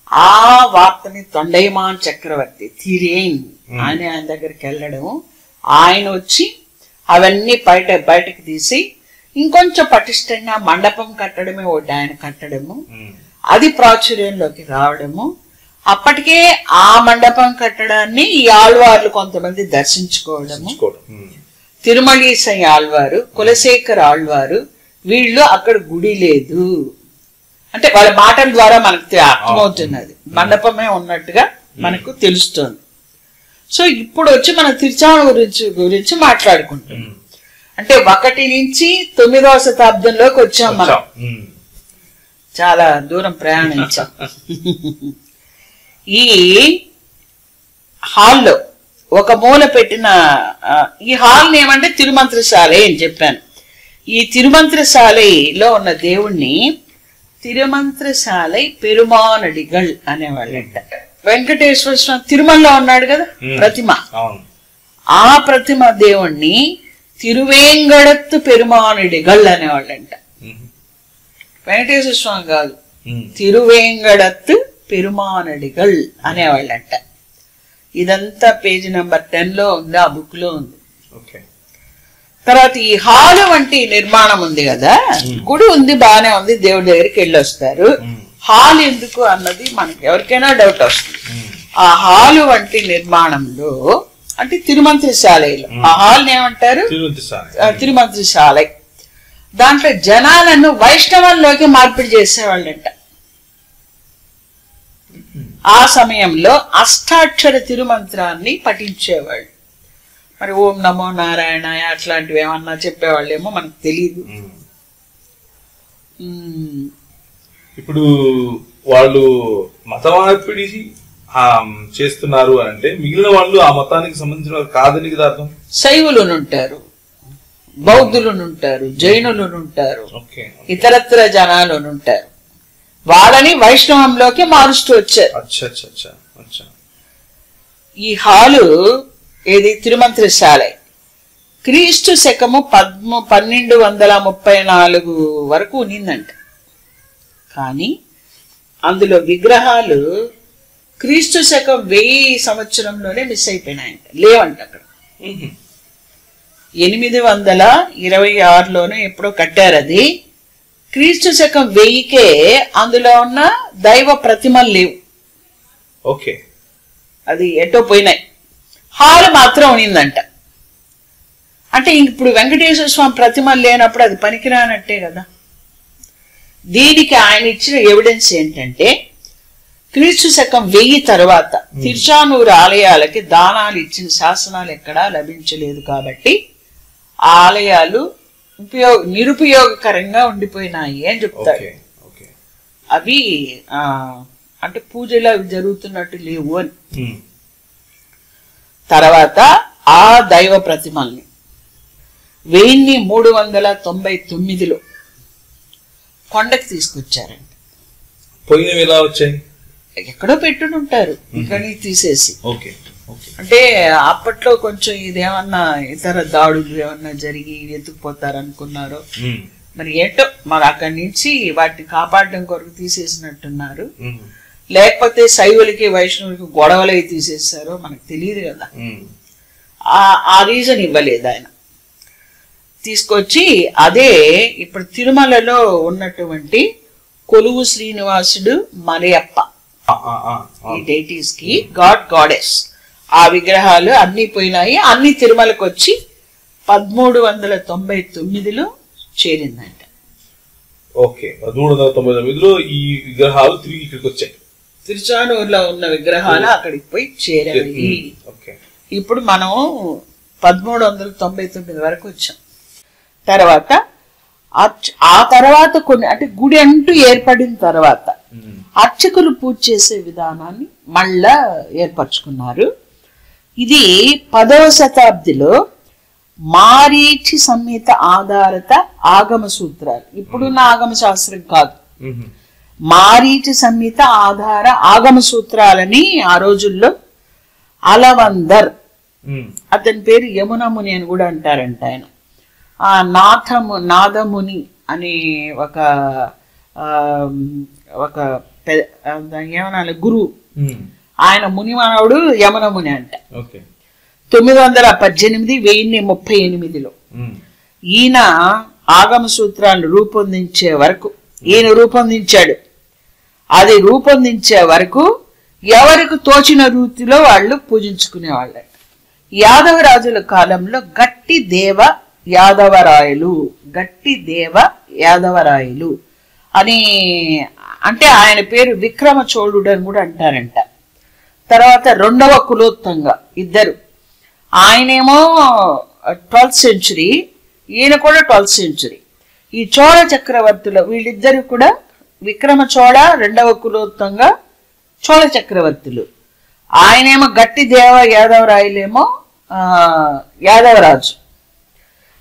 ఆ వార్తని తొండైమాన్ చక్రవర్తి తిరేన్ ఆయన దగ్గరికి వెళ్ళడం, ఆయన వచ్చి అవన్నీ బయటకు తీసి ఇంకొంచెం పటిష్టంగా మండపం కట్టడమే ఒకటి ఆయన కట్టడము, అది ప్రాచుర్యంలోకి రావడము. అప్పటికే ఆ మండపం కట్టడాన్ని ఈ ఆళ్వార్లు కొంతమంది దర్శించుకోవడము. తిరుమలీసై ఆళ్వారు, కులశేఖర ఆళ్వారు వీళ్ళు అక్కడ గుడి లేదు అంటే వాళ్ళ మాటల ద్వారా మనకు అర్థమవుతున్నది, మండపమే ఉన్నట్టుగా మనకు తెలుస్తుంది. సో ఇప్పుడు వచ్చి మనం తిరుచానూరు గురించి మాట్లాడుకుంటున్నాం. అంటే 1 నుంచి 9వ శతాబ్దంలోకి వచ్చాం మనం. చాలా దూరం ప్రయాణించాం. ఈ హాల్లో ఒక మూల పెట్టిన ఈ హాల్ని ఏమంటే తిరుమంత్రశాల అని చెప్పాను. ఈ తిరుమంత్రశాలలో ఉన్న దేవుణ్ణి తిరుమంత్రశాలై పెరుమానడిగల్ అనేవాళ్ళంట. వెంకటేశ్వర స్వామి తిరుమలలో ఉన్నాడు కదా ప్రతిమ, ఆ ప్రతిమ దేవుణ్ణి తిరువేంగడత్తు పెరుమానడిగల్ అనేవాళ్ళంట. వెంకటేశ్వర స్వామి కాదు, తిరువేంగడత్తు పెరుమానడిగల్ అనేవాళ్ళంట. ఇదంతా పేజీ నెంబర్ 10లో ఉంది, ఆ బుక్ లో ఉంది. తర్వాత ఈ హాలు వంటి నిర్మాణం ఉంది కదా, గుడి ఉంది బానే ఉంది, దేవుడి దగ్గరికి వెళ్ళొస్తారు. హాల్ ఎందుకు అన్నది మనకి ఎవరికైనా డౌట్ వస్తుంది. ఆ హాలు వంటి నిర్మాణంలో అంటే తిరుమంత్రశాలలో ఆ హాల్ ఏమంటారు, తిరుమంత్రశాల. దాంట్లో జనాలను వైష్ణవంలోకి మార్పిడి చేసేవాళ్ళంట. ఆ సమయంలో అష్టాక్షర తిరుమంత్రాన్ని పఠించేవాళ్ళు. మరి ఓం నమో నారాయణ అట్లాంటివి ఏమన్నా చెప్పేవాళ్ళేమో మనకు తెలియదు. ఇప్పుడు వాళ్ళు మత మార్పిడి చేస్తున్నారు అని అంటే మిగిలిన వాళ్ళు ఆ మతానికి సంబంధించిన వాళ్ళు కాదని కదా అర్థం. శైవులునుంటారు, బౌద్ధులునుంటారు, జైనులునుంటారు, ఇతరత్ర జనాలునుంటారు. వాళ్ళని వైష్ణవంలోకి మారుస్తూ వచ్చారు. ఈ హాలు ఏది తిరుమంత్రశాల క్రీస్తు శకము 1234 వరకు ఉన్నిందంట. కానీ అందులో విగ్రహాలు క్రీస్తు శకం 1000 సంవత్సరంలోనే మిస్ అయిపోయినాయంట, లేవంట. అక్కడ 826లోనే ఎప్పుడో కట్టారు. అది క్రీస్తు శకం 1000కే అందులో ఉన్న దైవ ప్రతిమలు లేవు. ఓకే, అది ఎటో పోయినాయి. హాల్ మాత్రం ఉన్నిందంట. అంటే ఇప్పుడు వెంకటేశ్వర స్వామి ప్రతిమలు లేనప్పుడు అది పనికిరానట్టే కదా. దీనికి ఆయన ఇచ్చిన ఎవిడెన్స్ ఏంటంటే క్రీస్తు శకం 1000 తర్వాత తిరుచానూరు ఆలయాలకి దానాలు ఇచ్చిన శాసనాలు ఎక్కడా లభించలేదు. కాబట్టి ఆలయాలు నిరుపయోగకరంగా ఉండిపోయినాయి అని చెప్తారు. అవి అంటే పూజలు అవి జరుగుతున్నట్టు లేవు అని. తర్వాత ఆ దైవ ప్రతిమల్ని 1399లో కొండకి తీసుకొచ్చారండి. పోయినవి ఎలా వచ్చాయి? ఎక్కడో పెట్టుకుంటారు, ఇక్కడి తీసేసి. అంటే అప్పట్లో కొంచెం ఇదేమన్నా ఇతర దాడులు ఏమన్నా జరిగి ఎత్తుకుపోతారు అనుకున్నారు. మరి ఏంటో మరి అక్కడి నుంచి వాటిని కాపాడడం కొరకు తీసేసినట్టున్నారు. లేకపోతే శైవులకి వైష్ణవులకి గొడవలు అయి తీసేసారో మనకు తెలియదు కదా. ఆ రీజన్ ఇవ్వలేదు ఆయన. తీసుకొచ్చి అదే ఇప్పుడు తిరుమలలో ఉన్నటువంటి కొలువు శ్రీనివాసుడు మలయప్ప ఈ డైటీస్ కి గాడ్ గాడెస్ ఆ విగ్రహాలు అన్ని పోయినాయి. అన్ని తిరుమలకు వచ్చి 1399లో చేరిందంట. ఓకే, 1399లో ఈ విగ్రహాలు తిరిగి ఇక్కడికి వచ్చాయి. తిరుచానూరులో ఉన్న విగ్రహాలు అక్కడికి పోయి చేరాయి. ఇప్పుడు మనం 1399 వరకు వచ్చాం. తర్వాత ఆ తర్వాత కొన్ని అంటే గుడి అంటూ ఏర్పడిన తర్వాత అర్చకులు పూజ చేసే విధానాన్ని మళ్ళా ఏర్పరచుకున్నారు. ఇది 10వ శతాబ్దిలో మారీచి సంహిత ఆధారిత ఆగమ సూత్రాలు, ఇప్పుడున్న ఆగమ శాస్త్రం కాదు, మారీచి సంహిత ఆధార ఆగమ సూత్రాలని ఆ రోజుల్లో అలవందర్, అతని పేరు యమున ముని అని కూడా అంటారంట. ఆయన ఆ నాదముని అనే ఒక ఏమనాలి గురువు, ఆయన ముని మానవుడు యమున ముని అంట. 918 1038లో ఈయన ఆగమ సూత్రాలను రూపొందించే వరకు ఈయన రూపొందించాడు. అది రూపొందించే వరకు ఎవరికి తోచిన రీతిలో వాళ్ళు పూజించుకునేవాళ్ళ. యాదవరాజుల కాలంలో గట్టి దేవ యాదవరాయలు అని అంటే ఆయన పేరు విక్రమ చోళుడు అని కూడా అంటారంట. తర్వాత 2వ కులోత్తంగ ఇద్దరు, ఆయనేమో 12th century, ఈయన కూడా 12th century. ఈ చోళ చక్రవర్తులు వీళ్ళిద్దరు కూడా విక్రమ చోళ, 2వ కులోత్తంగ చోళ చక్రవర్తులు. ఆయనేమో గట్టి దేవ యాదవరాయలేమో యాదవరాజు.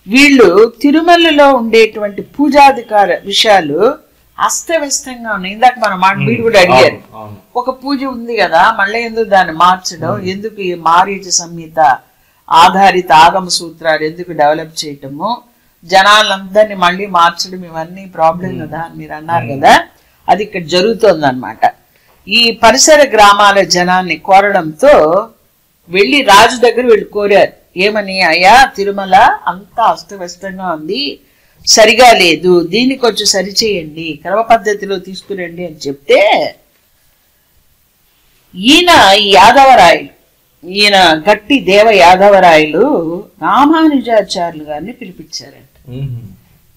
వీళ్ళు తిరుమలలో ఉండేటువంటి పూజాధికార విషయాలు అస్తవ్యస్తంగా ఉన్నాయి. ఇందాక మీరు కూడా అడిగారు, ఒక పూజ ఉంది కదా మళ్ళీ ఎందుకు దాన్ని మార్చడం, ఎందుకు ఈ మారీచి సంహిత ఆధారిత ఆగమ సూత్రాలు ఎందుకు డెవలప్ చేయటము, జనాలందరినీ మళ్ళీ మార్చడం, ఇవన్నీ ప్రాబ్లం కదా అని మీరు అన్నారు కదా. అది ఇక్కడ జరుగుతుంది అన్నమాట. ఈ పరిసర గ్రామాల జనాన్ని కోరడంతో వెళ్ళి రాజు దగ్గర వీళ్ళు కోరారు. ఏమని, అయ్యా తిరుమల అంతా అస్తవ్యస్తంగా ఉంది, సరిగా లేదు, దీన్ని కొంచెం సరిచేయండి, క్రమ పద్ధతిలో తీసుకురండి అని చెప్తే ఈయన యాదవరాయలు, ఈయన గట్టి దేవ యాదవరాయలు రామానుజాచార్యులు గారిని పిలిపించారంట.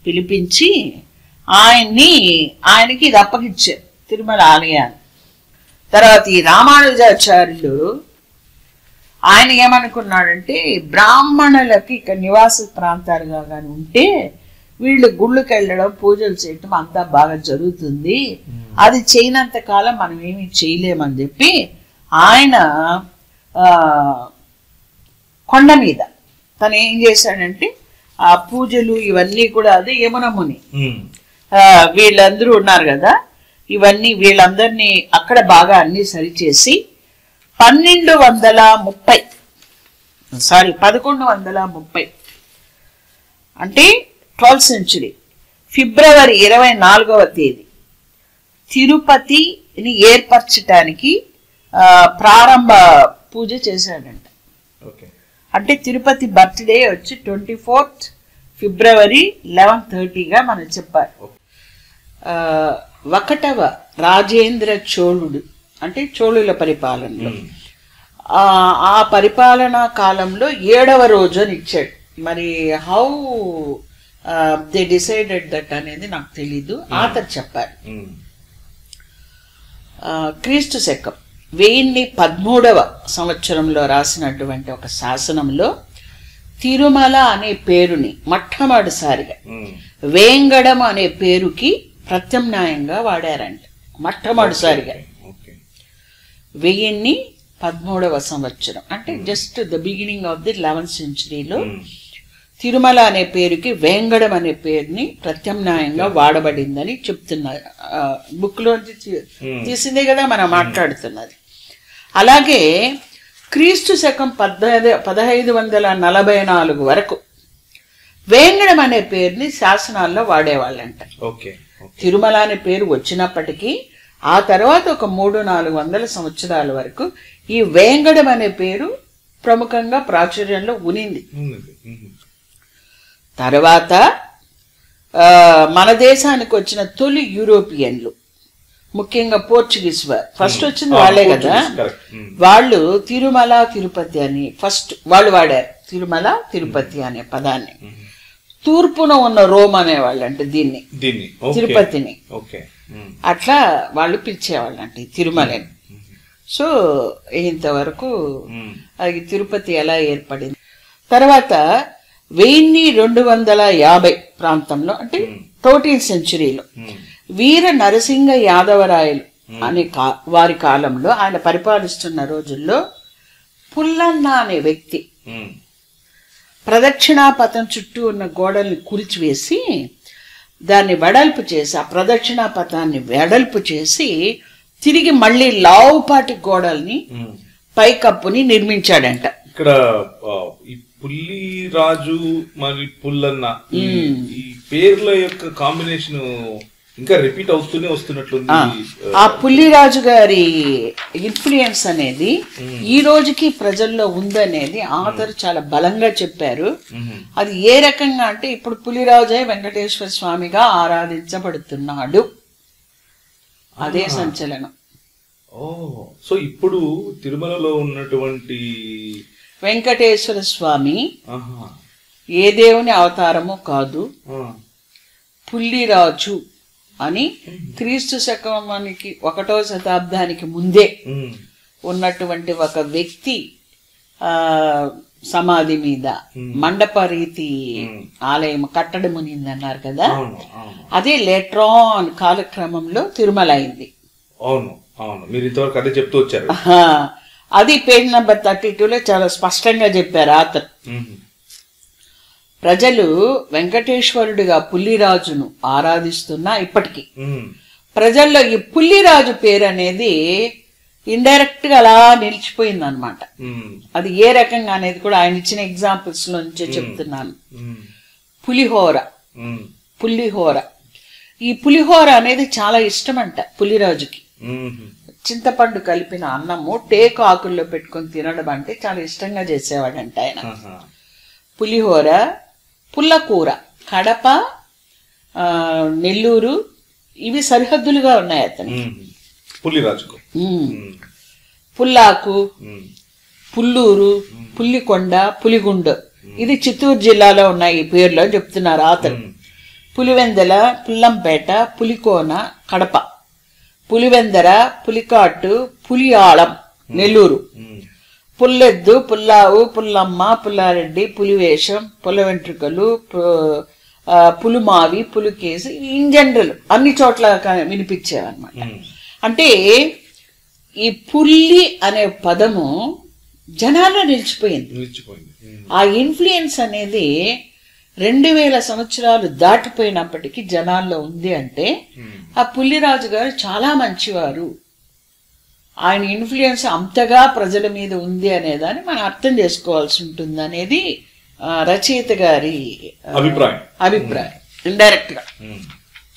పిలిపించి ఆయనకి ఇది అప్పగించారు, తిరుమల ఆలయాన్ని. తర్వాత ఈ రామానుజాచార్యులు ఆయన ఏమనుకున్నాడంటే బ్రాహ్మణులకి ఇక్కడ నివాస ప్రాంతాలుగా కానీ ఉంటే వీళ్ళు గుళ్ళకి వెళ్ళడం పూజలు చేయటం అంతా బాగా జరుగుతుంది, అది చేయనంత కాలం మనం ఏమీ చేయలేమని చెప్పి ఆయన కొండ మీద తను ఏం చేశాడంటే ఆ పూజలు ఇవన్నీ కూడా అదే యమున ముని వీళ్ళందరూ ఉన్నారు కదా, ఇవన్నీ వీళ్ళందరినీ అక్కడ బాగా అన్ని సరిచేసి 1130 అంటే 12th century ఫిబ్రవరి 24వ తేదీ తిరుపతిని ఏర్పరచటానికి ప్రారంభ పూజ చేశాడంట. అంటే తిరుపతి బర్త్డే వచ్చి 24th ఫిబ్రవరి 1130గా మనం చెప్పారు. 1వ రాజేంద్ర చోళుడు అంటే చోళుల పరిపాలనలో ఆ పరిపాలనా కాలంలో 7వ రోజు అని ఇచ్చాడు. మరి హౌ దే డిసైడెడ్ దట్ అనేది నాకు తెలీదు, ఆతర్ చెప్పారు. క్రీస్తు శకం 1013వ సంవత్సరంలో రాసినటువంటి ఒక శాసనంలో తిరుమల అనే పేరుని మొట్టమొదటిసారిగా వేంగడం అనే పేరుకి ప్రత్యామ్నాయంగా వాడారంట. మొట్టమొదటిసారిగా 1013వ సంవత్సరం అంటే just the beginning of the 11th centuryలో తిరుమల అనే పేరుకి వేంగడం అనే పేరుని ప్రత్యామ్నాయంగా వాడబడిందని చెప్తున్నారు. బుక్ లోంచి తీసిందే కదా మనం మాట్లాడుతున్నది. అలాగే క్రీస్తు శకం 1544 వరకు వేంగడం అనే పేరుని శాసనాల్లో వాడేవాళ్ళంట. తిరుమల అనే పేరు వచ్చినప్పటికీ ఆ తర్వాత ఒక 300-400 సంవత్సరాల వరకు ఈ వేంగడం అనే పేరు ప్రముఖంగా ప్రాచుర్యంలో ఉనింది. తర్వాత మన దేశానికి వచ్చిన తొలి యూరోపియన్లు ముఖ్యంగా పోర్చుగీస్ ఫస్ట్ వచ్చింది వాళ్ళే కదా, వాళ్ళు తిరుమల తిరుపతి అని ఫస్ట్ వాళ్ళు వాడారు. తిరుమల తిరుపతి అనే పదాన్ని తూర్పున ఉన్న రోమ్ అనేవాళ్ళు అంటే దీన్ని తిరుపతిని అట్లా వాళ్ళు పిలిచేవాళ్ళు అంటే తిరుమలని. సో ఇంతవరకు అది తిరుపతి ఎలా ఏర్పడింది. తర్వాత 1250 ప్రాంతంలో అంటే 13th సెంచురీలో వీర నరసింహ యాదవరాయలు అనే వారి కాలంలో ఆయన పరిపాలిస్తున్న రోజుల్లో పుల్లన్న అనే వ్యక్తి ప్రదక్షిణాపథం చుట్టూ ఉన్న గోడల్ని కూల్చివేసి దాన్ని వెడల్పు చేసి, ఆ ప్రదక్షిణాపథాన్ని వెడల్పు చేసి తిరిగి మళ్ళీ లావుపాటి గోడల్ని పైకప్పుని నిర్మించాడంట. ఇక్కడ ఈ పుల్లిరాజు మరి పుల్లన్న ఈ పేర్ల యొక్క కాంబినేషన్ ఇంకా రిపీట్ అవుతూనే వస్తున్నట్లుంది. ఆ పుల్లిరాజు గారి ఇన్ఫ్లుయెన్స్ అనేది ఈ రోజుకి ప్రజల్లో ఉందనేది ఆథర్ చాలా బలంగా చెప్పారు. అది ఏ రకంగా అంటే ఇప్పుడు పులిరాజే వెంకటేశ్వర స్వామిగా ఆరాధించబడుతున్నాడు. అదే సంచలనం. సో ఇప్పుడు తిరుమలలో ఉన్నటువంటి వెంకటేశ్వర స్వామి ఏ దేవుని అవతారము కాదు, పుల్లిరాజు అని క్రీస్తు శకానికి 1వ శతాబ్దానికి ముందే ఉన్నటువంటి ఒక వ్యక్తి సమాధి మీద మండపరీతి ఆలయం కట్టడం అన్నారు కదా, అదే లేట్రాన్ కాలక్రమంలో తిరుమల అయింది. అవును అవును, మీరు ఇంతవరకు అదే చెప్తూ వచ్చారు. అది పేజ్ నెంబర్ 32లో చాలా స్పష్టంగా చెప్పారు ఆథర్. ప్రజలు వెంకటేశ్వరుడిగా పుల్లిరాజును ఆరాధిస్తున్నా ఇప్పటికీ ప్రజల్లో ఈ పుల్లిరాజు పేరు అనేది ఇండైరెక్ట్ గా అలా నిలిచిపోయింది అనమాట. అది ఏ రకంగా అనేది కూడా ఆయన ఇచ్చిన ఎగ్జాంపుల్స్ లో నుంచే చెప్తున్నాను. పులిహోర, పులిహోర, ఈ పులిహోర అనేది చాలా ఇష్టం అంట పులిరాజుకి. చింతపండు కలిపిన అన్నము టేకు ఆకుల్లో పెట్టుకొని తినడం అంటే చాలా ఇష్టంగా చేసేవాడంట ఆయన. పులిహోర, పుల్లకూర, కడప, నెల్లూరు ఇవి సరిహద్దులుగా ఉన్నాయి అతను పుల్లిరాజుకు. పుల్లాకు, పుల్లూరు, పుల్లికొండ, పులిగుండు ఇది చిత్తూరు జిల్లాలో ఉన్నాయి ఈ పేర్లో చెప్తున్నారు అతను. పులివెందల, పుల్లంపేట, పులికోన కడప, పులివెందర, పులికాటు, పులియాళం నెల్లూరు, పుల్లెద్దు, పుల్లావు, పుల్లమ్మ, పుల్లారెడ్డి, పులివేషం, పుల్ల వెంట్రుకలు, పులుమావి, పులికేసి ఇన్ జనరల్ అన్ని చోట్ల వినిపించేవన్నమాట. అంటే ఈ పుల్లి అనే పదము జనాల్లో నిలిచిపోయింది. ఆ ఇన్ఫ్లుయెన్స్ అనేది 2000 సంవత్సరాలు దాటిపోయినప్పటికీ జనాల్లో ఉంది. అంటే ఆ పుల్లిరాజు గారు చాలా మంచివారు, ఆయన ఇన్ఫ్లుయెన్స్ అంతగా ప్రజల మీద ఉంది అనేదాన్ని మనం అర్థం చేసుకోవాల్సి ఉంటుంది అనేది రచయిత గారి అభిప్రాయం ఇండైరెక్ట్ గా.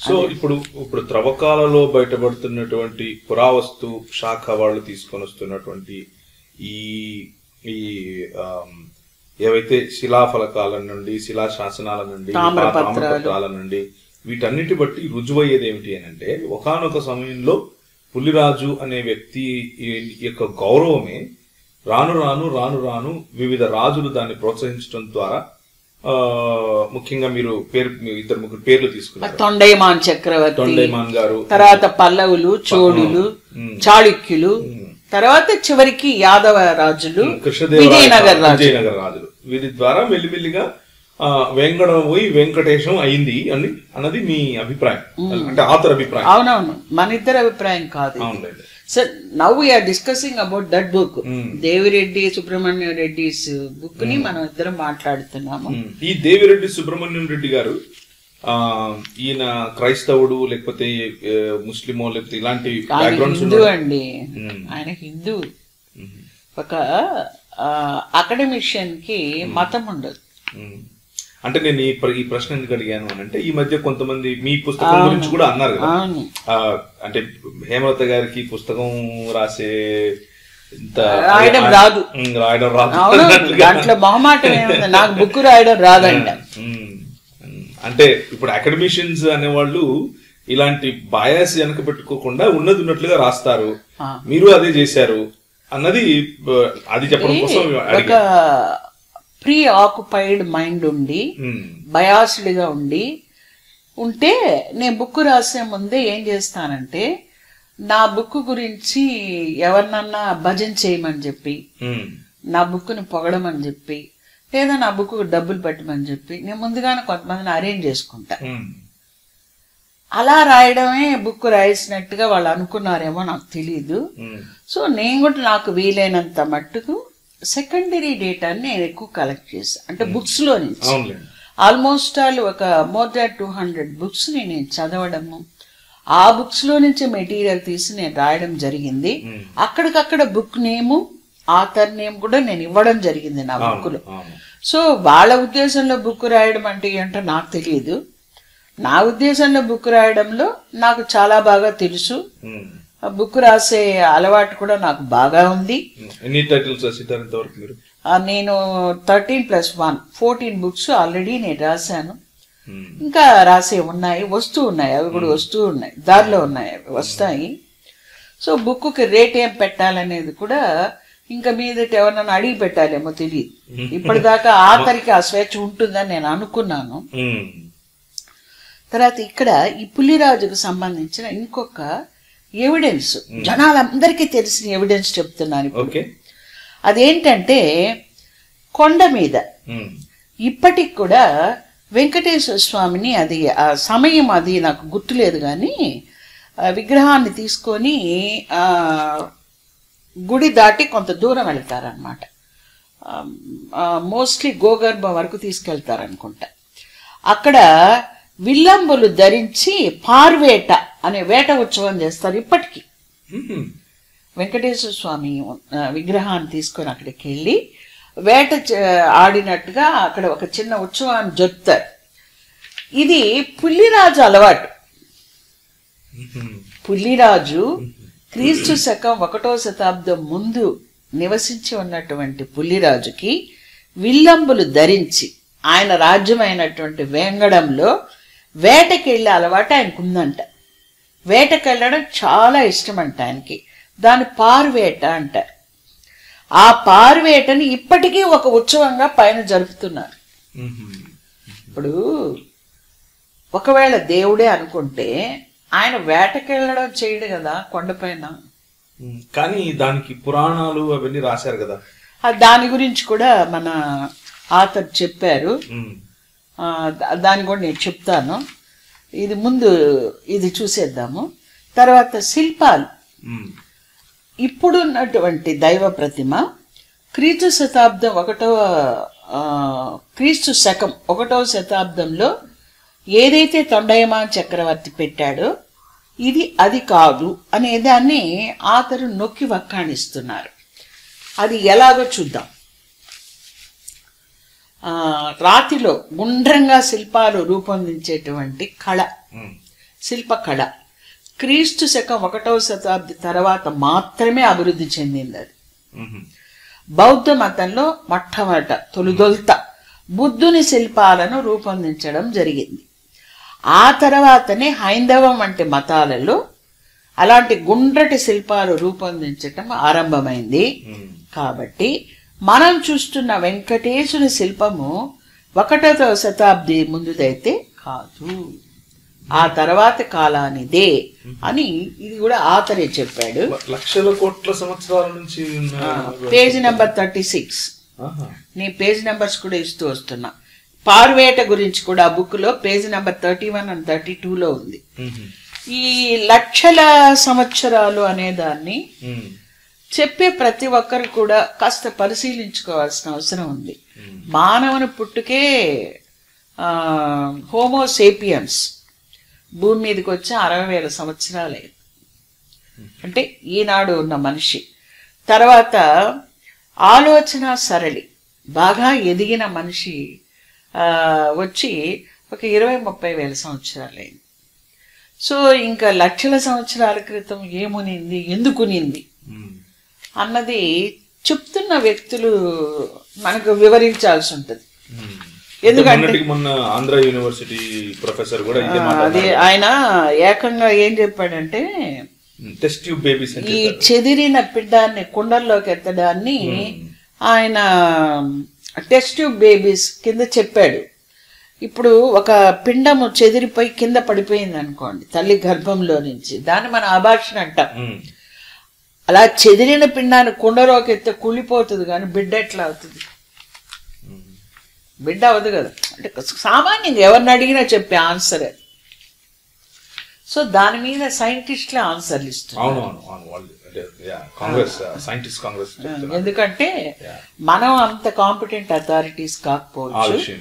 సో ఇప్పుడు త్రవ్వకాలలో బయటపడుతున్నటువంటి పురావస్తు శాఖ వాళ్ళు తీసుకొని వస్తున్నటువంటి ఈ ఏవైతే శిలాఫలకాల నుండి, శిలా శాసనాల నుండి, తామ్రపత్రాల నుండి వీటన్నిటి బట్టి రుజువయ్యేది ఏమిటి అని అంటే ఒకానొక సమయంలో పుల్లిరాజు అనే వ్యక్తి యొక్క గౌరవమే రాను రాను రాను రాను వివిధ రాజులు దాన్ని ప్రోత్సహించడం ద్వారా ముఖ్యంగా మీరు ఇద్దరు ముగ్గురు పేర్లు తీసుకున్నారు. తొండైమాన్ చక్రవర్తి, తొండైమాన్ గారు, తర్వాత పల్లవులు, చోళులు, చాళుక్యులు, తర్వాత చివరికి యాదవ రాజులు, విజయనగర రాజులు. వీరి ద్వారా మెల్లిమెల్లిగా వెంకటం పోయి వెంకటేశం అయింది అన్నది మీ అభిప్రాయం, అంటే ఆథర్ అభిప్రాయం. అవునవును, మన ఇద్దరు అభిప్రాయం కాదు. Sir now we're discussing about that book, Devireddy Subrahmanyam Reddy's book ని మనం ఇద్దరం మాట్లాడుతున్నాము. ఈ దేవిరెడ్డి సుబ్రహ్మణ్యం రెడ్డి గారు ఈయన క్రైస్తవుడు లేకపోతే ముస్లిమో లేకపోతే ఇలాంటి హిందూ అండి, ఆయన హిందూ. ఒక అకాడమిషియన్ కి మతం ఉండదు. అంటే నేను ఈ ప్రశ్న ఎందుకు అడిగాను అని అంటే ఈ మధ్య కొంతమంది మీ పుస్తకం గురించి కూడా అన్నారు కదా, అంటే హేమలత గారికి పుస్తకం రాయడం రాదు, దాంట్లో మొహమాటం ఏముంది, నాకు బుక్ రాయడం రాదంట. అంటే ఇప్పుడు అకాడమిషియన్స్ అనేవాళ్ళు ఇలాంటి బయాస్ వెనక పెట్టుకోకుండా ఉన్నది ఉన్నట్లుగా రాస్తారు, మీరు అదే చేశారు అన్నది అది చెప్పడం కోసం. ఒక ప్రీ ఆక్యుపైడ్ మైండ్ ఉండి బయాస్డ్ గా ఉంటే నేను బుక్ రాసే ముందే ఏం చేస్తానంటే నా బుక్ గురించి ఎవరినన్నా భజన చేయమని చెప్పి, నా బుక్ని పొగడమని చెప్పి, లేదా నా బుక్ డబ్బులు పెట్టమని చెప్పి నేను ముందుగానే కొంతమందిని అరేంజ్ చేసుకుంటా. అలా రాయడమే బుక్ రాసినట్టుగా వాళ్ళు అనుకున్నారేమో నాకు తెలీదు. సో నేను కూడా నాకు వీలైనంత మట్టుకు సెకండరీ డేటాని నేను ఎక్కువ కలెక్ట్ చేశాను. అంటే బుక్స్ లో నుంచి ఆల్మోస్ట్ ఆల్ ఒక మోర్ దాన్ 200 బుక్స్ నేను చదవడము, ఆ బుక్స్ లో నుంచి మెటీరియల్ తీసి నేను రాయడం జరిగింది. అక్కడికక్కడ బుక్ నేము, ఆథర్ నేమ్ కూడా నేను ఇవ్వడం జరిగింది నా బుక్ లో. సో వాళ్ళ ఉద్దేశంలో బుక్ రాయడం అంటే ఏంటో నాకు తెలియదు. నా ఉద్దేశంలో బుక్ రాయడంలో నాకు చాలా బాగా తెలుసు. బుక్ రాసే అలవాటు కూడా నాకు బాగా ఉంది. నేను 13+1 14 బుక్స్ ఆల్రెడీ నేను రాశాను. ఇంకా రాసే ఉన్నాయి, వస్తూ ఉన్నాయి, అవి కూడా వస్తూ ఉన్నాయి, దారిలో ఉన్నాయి, అవి వస్తాయి. సో బుక్కి రేట్ ఏం పెట్టాలనేది కూడా ఇంకా మీదట ఎవరన్నా అడిగి పెట్టాలేమో తెలియదు. ఇప్పటిదాకా ఆఖరికి ఆ స్వేచ్ఛ ఉంటుందని నేను అనుకున్నాను. తర్వాత ఇక్కడ ఈ పుల్లిరాజుకు సంబంధించిన ఇంకొక ఎవిడెన్స్, జనాలందరికీ తెలిసిన ఎవిడెన్స్ చెప్తున్నాను ఇప్పుడు. అదేంటంటే కొండ మీద ఇప్పటికి కూడా వెంకటేశ్వర స్వామిని, అది ఆ సమయం అది నాకు గుర్తులేదు కానీ, విగ్రహాన్ని తీసుకొని గుడి దాటి కొంత దూరం వెళ్తారనమాట. మోస్ట్లీ గోగర్భం వరకు తీసుకెళ్తారనుకుంటా. అక్కడ విల్లంబులు ధరించి పార్వేట అనే వేట ఉత్సవం చేస్తారు ఇప్పటికీ. వెంకటేశ్వర స్వామి విగ్రహాన్ని తీసుకొని అక్కడికి వెళ్ళి వేట ఆడినట్టుగా అక్కడ ఒక చిన్న ఉత్సవాన్ని జరుపుతారు. ఇది పుల్లిరాజు అలవాటు. పుల్లిరాజు క్రీస్తు శకం 1వ శతాబ్దం ముందు నివసించి ఉన్నటువంటి పుల్లిరాజుకి విల్లంబులు ధరించి ఆయన రాజ్యమైనటువంటి వేంగడంలో వేటకెళ్ళే అలవాటు ఆయనకు ఉందంట. వేటకెళ్ళడం చాలా ఇష్టం అంట ఆయనకి. దాని పార్వేట అంటారు. ఆ పార్వేటని ఇప్పటికీ ఒక ఉత్సవంగా పైన జరుపుతున్నారు. ఇప్పుడు ఒకవేళ దేవుడే అనుకుంటే ఆయన వేటకెళ్ళడం చేయడు కదా కొండపైన. కానీ దానికి పురాణాలు అవన్నీ రాశారు కదా, దాని గురించి కూడా మన ఆథర్ చెప్పారు. దాన్ని కూడా నేను చెప్తాను. ఇది ముందు ఇది చూసేద్దాము. తర్వాత శిల్పాలు. ఇప్పుడున్నటువంటి దైవ ప్రతిమ క్రీస్తు శతాబ్దం క్రీస్తు శకం 1వ శతాబ్దంలో ఏదైతే తొండయమాన్ చక్రవర్తి పెట్టాడో ఇది అది కాదు అనే దాన్ని ఆతరు నొక్కి వక్కాణిస్తున్నారు. అది ఎలాగో చూద్దాం. రాతిలో గుండ్రంగా శిల్పాలు రూపొందించేటువంటి కళ, శిల్పకళ క్రీస్తు శకం 1వ శతాబ్ది తర్వాత మాత్రమే అభివృద్ధి చెందింది. అది బౌద్ధ మతంలో మొట్టమొదట తొలుదొల్త బుద్ధుని శిల్పాలను రూపొందించడం జరిగింది. ఆ తర్వాతనే హైందవం వంటి మతాలలో అలాంటి గుండ్రటి శిల్పాలు రూపొందించటం ఆరంభమైంది. కాబట్టి మనం చూస్తున్న వెంకటేశుని శిల్పము 1వ శతాబ్ది ముందుదైతే కాదు, ఆ తర్వాత కాలానిదే అని ఇది కూడా ఆతరే చెప్పాడు. లక్షల కోట్ల సంవత్సరాల నుంచి. Page number 36. నీ పేజ్ నెంబర్స్ కూడా ఇస్తూ వస్తున్నా. పార్వేట గురించి కూడా ఆ బుక్ లో పేజ్ నెంబర్ 31 అండ్ 32లో ఉంది. ఈ లక్షల సంవత్సరాలు అనే దాన్ని చెప్పే ప్రతి ఒక్కరు కూడా కాస్త పరిశీలించుకోవాల్సిన అవసరం ఉంది. మానవుని పుట్టుకే హోమోసేపియన్స్ భూమి మీదకి వచ్చి 60,000 సంవత్సరాలే. అంటే ఈనాడు ఉన్న మనిషి తర్వాత ఆలోచన సరళి బాగా ఎదిగిన మనిషి వచ్చి ఒక 20-30 వేల సంవత్సరాలైంది. సో ఇంకా లక్షల సంవత్సరాల క్రితం ఏమునింది, ఎందుకునింది అన్నది చెప్తున్న వ్యక్తులు మనకు వివరించాల్సి ఉంటుంది. ఎందుకంటే మొన్న ఆంధ్ర యూనివర్సిటీ ప్రొఫెసర్ కూడా అది ఆయన ఏకంగా ఏం చెప్పాడంటే, టెస్ట్ ట్యూబ్ బేబీస్ ఈ చెదిరిన పిండాన్ని కుండల్లోకి ఎత్తడాన్ని ఆయన టెస్ట్ ట్యూబ్ బేబీస్ కింద చెప్పాడు. ఇప్పుడు ఒక పిండము చెదిరిపోయి కింద పడిపోయింది అనుకోండి తల్లి గర్భంలో నుంచి, దాన్ని మనం అబార్షన్ అంటాం. అలా చెదిరిన పిండాన్ని కుండలోకి ఎత్తే కుళ్ళిపోతుంది, కానీ బిడ్డ ఎట్లా అవుతుంది? బిడ్డ అవదు కదా. అంటే సామాన్యంగా ఎవరిని అడిగినా చెప్పే ఆన్సర్ అది. సో దాని మీద సైంటిస్ట్లే ఆన్సర్లు ఇస్తున్నారు. ఎందుకంటే మనం అంత కాంపిటెంట్ అథారిటీస్ కాకపోవచ్చు,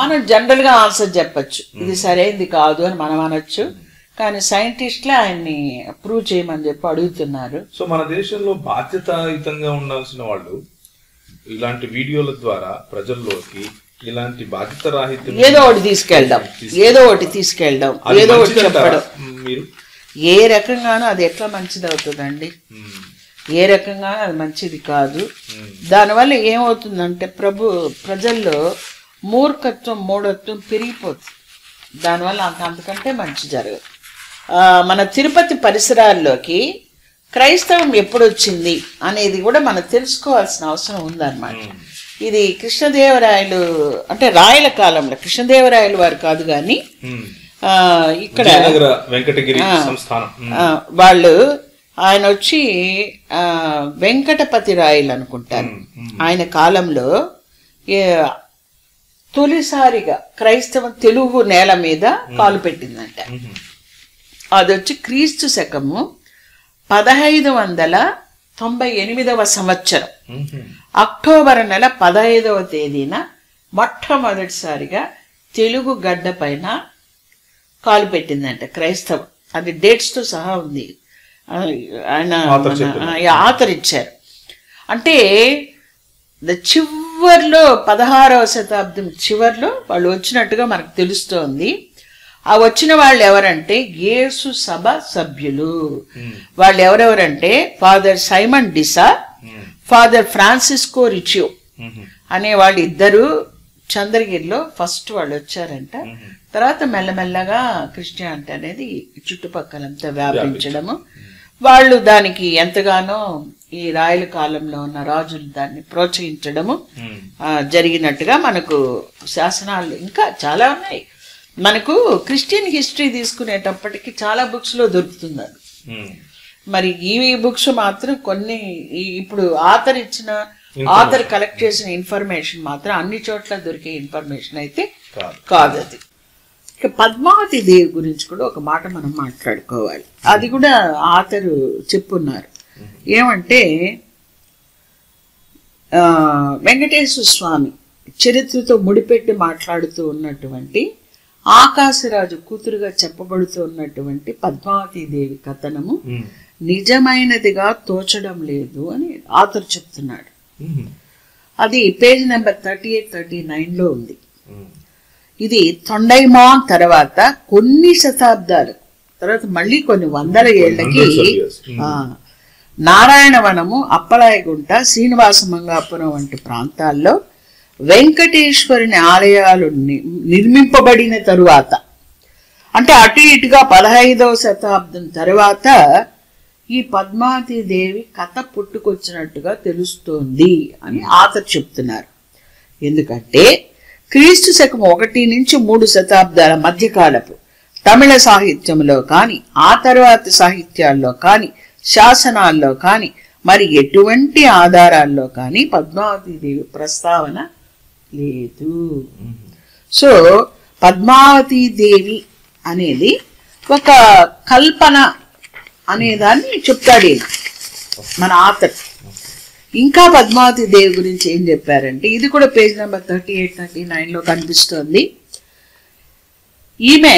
మనం జనరల్ గా ఆన్సర్ చెప్పచ్చు, ఇది సరైనది కాదు అని మనం అనొచ్చు. కానీ సైంటిస్ట్లే ఆయన్ని ప్రూవ్ చేయమని చెప్పి అడుగుతున్నారు. సో మన దేశంలో బాధ్యతాయుతంగా ఉండాల్సిన వాళ్ళు ఇలాంటి వీడియోల ద్వారా ప్రజల్లోకి ఇలాంటి బాధ్యత రాహిత్యం ఏదో ఒకటి తీసుకెళ్దాం, ఏదో ఒకటి చెప్పడం. మీరు ఏ రకంగానూ అది ఎట్లా మంచిది అవుతుందండి? ఏ రకంగానూ అది మంచిది కాదు. దానివల్ల ఏమవుతుందంటే ప్రజల్లో మూర్ఖత్వం, మూఢత్వం పెరిగిపోతుంది. దానివల్ల అంతకంటే మంచి జరగదు. మన తిరుపతి పరిసరాల్లోకి క్రైస్తవం ఎప్పుడు వచ్చింది అనేది కూడా మనం తెలుసుకోవాల్సిన అవసరం ఉందన్నమాట. ఇది కృష్ణదేవరాయలు, అంటే రాయల కాలంలో, కృష్ణదేవరాయలు వారు కాదు కానీ ఇక్కడ వెంకటగిరి సంస్థానం వాళ్ళు, ఆయన వచ్చి వెంకటపతి రాయలు అనుకుంటారు. ఆయన కాలంలో తొలిసారిగా క్రైస్తవం తెలుగు నేల మీద కాలు పెట్టిందంట. అది వచ్చి క్రీస్తు శకము 1598 సంవత్సరం అక్టోబర్ నెల 15వ తేదీన మొట్టమొదటిసారిగా తెలుగు గడ్డ పైన కాలు పెట్టిందంట క్రైస్తవం. అది డేట్స్ తో సహా ఉంది, ఆయన ఆథర్ ఇచ్చారు. అంటే చివర్లో 16వ శతాబ్దం చివర్లో వాళ్ళు వచ్చినట్టుగా మనకు తెలుస్తోంది. ఆ వచ్చిన వాళ్ళు ఎవరంటే యేసు సభ సభ్యులు. వాళ్ళు ఎవరెవరంటే ఫాదర్ సైమన్ డిసా, ఫాదర్ ఫ్రాన్సిస్కో రిచియో అనే వాళ్ళు ఇద్దరు చంద్రగిరిలో ఫస్ట్ వాళ్ళు వచ్చారంట. తర్వాత మెల్లమెల్లగా క్రిస్టియానిటీ అనేది చుట్టుపక్కలంతా వ్యాపించడము, వాళ్ళు దానికి ఎంతగానో ఈ రాయల కాలంలో ఉన్న రాజులు దాన్ని ప్రోత్సహించడము జరిగినట్టుగా మనకు శాసనాలు ఇంకా చాలా ఉన్నాయి. మనకు క్రిస్టియన్ హిస్టరీ తీసుకునేటప్పటికి చాలా బుక్స్ లో దొరుకుతుంది. మరి ఈ బుక్స్ మాత్రం కొన్ని ఇప్పుడు ఆథర్ కలెక్ట్ చేసిన ఇన్ఫర్మేషన్ మాత్రం అన్ని చోట్ల దొరికే ఇన్ఫర్మేషన్ అయితే కాదు. అది ఇక పద్మావతి దేవి గురించి కూడా ఒక మాట మనం మాట్లాడుకోవాలి. అది కూడా ఆథర్ చెప్పున్నారు. ఏమంటే వెంకటేశ్వర స్వామి చరిత్రతో ముడిపెట్టి మాట్లాడుతూ ఉన్నటువంటి ఆకాశరాజు కూతురుగా చెప్పబడుతూ ఉన్నటువంటి పద్మావతి దేవి కథనము నిజమైనదిగా తోచడం లేదు అని ఆథర్ చెప్తున్నాడు. అది పేజ్ నెంబర్ 38-39 ఉంది. ఇది తొండైమాన్ తర్వాత కొన్ని శతాబ్దాలు తర్వాత మళ్ళీ కొన్ని వందల ఏళ్లకి నారాయణవనము, అప్పలాయగుంట, శ్రీనివాస మంగాపురం వంటి ప్రాంతాల్లో వెంకటేశ్వరుని ఆలయాలు నిర్మింపబడిన తరువాత, అంటే అటు ఇటుగా 15వ శతాబ్దం తర్వాత ఈ పద్మావతి దేవి కథ పుట్టుకొచ్చినట్టుగా తెలుస్తోంది అని ఆథర్ చెప్తున్నారు. ఎందుకంటే క్రీస్తు శకం 1 నుంచి 3 శతాబ్దాల మధ్యకాలపు తమిళ సాహిత్యంలో కానీ ఆ తర్వాత సాహిత్యాల్లో కానీ శాసనాల్లో కానీ మరి ఎటువంటి ఆధారాల్లో కానీ పద్మావతి దేవి ప్రస్తావన లేదు. సో పద్మావతి దేవి అనేది ఒక కల్పన అనేదాన్ని చెప్తాడు మన ఆథర్. ఇంకా పద్మావతి దేవి గురించి ఏం చెప్పారంటే ఇది కూడా పేజ్ నెంబర్ 38-39 కనిపిస్తోంది. ఈమె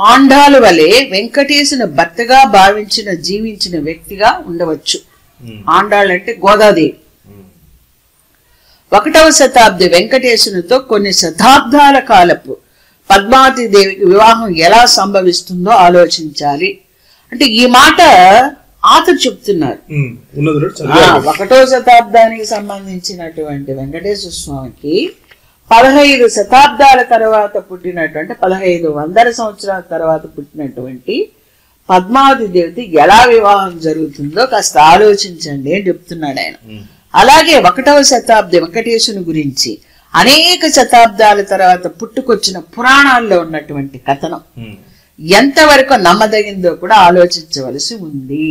ఆండాలు వలె వెంకటేశుని భర్తగా భావించిన జీవించిన వ్యక్తిగా ఉండవచ్చు. ఆండాళ్ళు అంటే గోదాదేవి. 1వ శతాబ్ది వెంకటేశునితో కొన్ని శతాబ్దాల కాలపు పద్మావతి దేవికి వివాహం ఎలా సంభవిస్తుందో ఆలోచించాలి. అంటే ఈ మాట ఆథర్ చెప్తున్నారు. 1వ శతాబ్దానికి సంబంధించినటువంటి వెంకటేశ్వర స్వామికి 15 శతాబ్దాల తర్వాత పుట్టినటువంటి 1500 సంవత్సరాల తర్వాత పుట్టినటువంటి పద్మావతి దేవికి ఎలా వివాహం జరుగుతుందో కాస్త ఆలోచించండి అని చెప్తున్నాడు ఆయన. అలాగే 1వ శతాబ్ది వెంకటేశుని గురించి అనేక శతాబ్దాల తర్వాత పుట్టుకొచ్చిన పురాణాల్లో ఉన్నటువంటి కథనం ఎంతవరకు నమ్మదగిందో కూడా ఆలోచించవలసి ఉంది.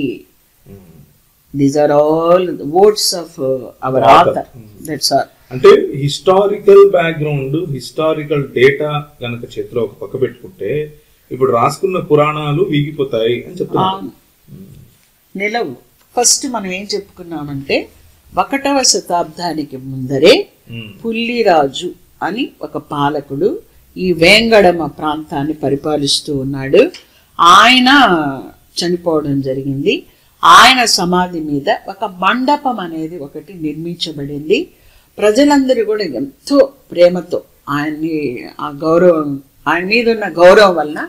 These are all words of our author. That's all. అంటే హిస్టారికల్ బ్యాక్గ్రౌండ్, హిస్టారికల్ డేటా గనక చేతిలో ఒక పక్క పెట్టుకుంటే ఇప్పుడు రాసుకున్న పురాణాలు వీగిపోతాయి అని చెప్తున్నాను. నిలవు. ఫస్ట్ మనం ఏం చెప్పుకున్నామంటే 1వ శతాబ్దానికి ముందరే పుల్లిరాజు అని ఒక పాలకుడు ఈ వేంగడమ ప్రాంతాన్ని పరిపాలిస్తూ ఉన్నాడు. ఆయన చనిపోవడం జరిగింది. ఆయన సమాధి మీద ఒక మండపం అనేది ఒకటి నిర్మించబడింది. ప్రజలందరూ కూడా ఎంతో ప్రేమతో ఆయన్ని ఆ గౌరవం, ఆయన మీద ఉన్న గౌరవం వలన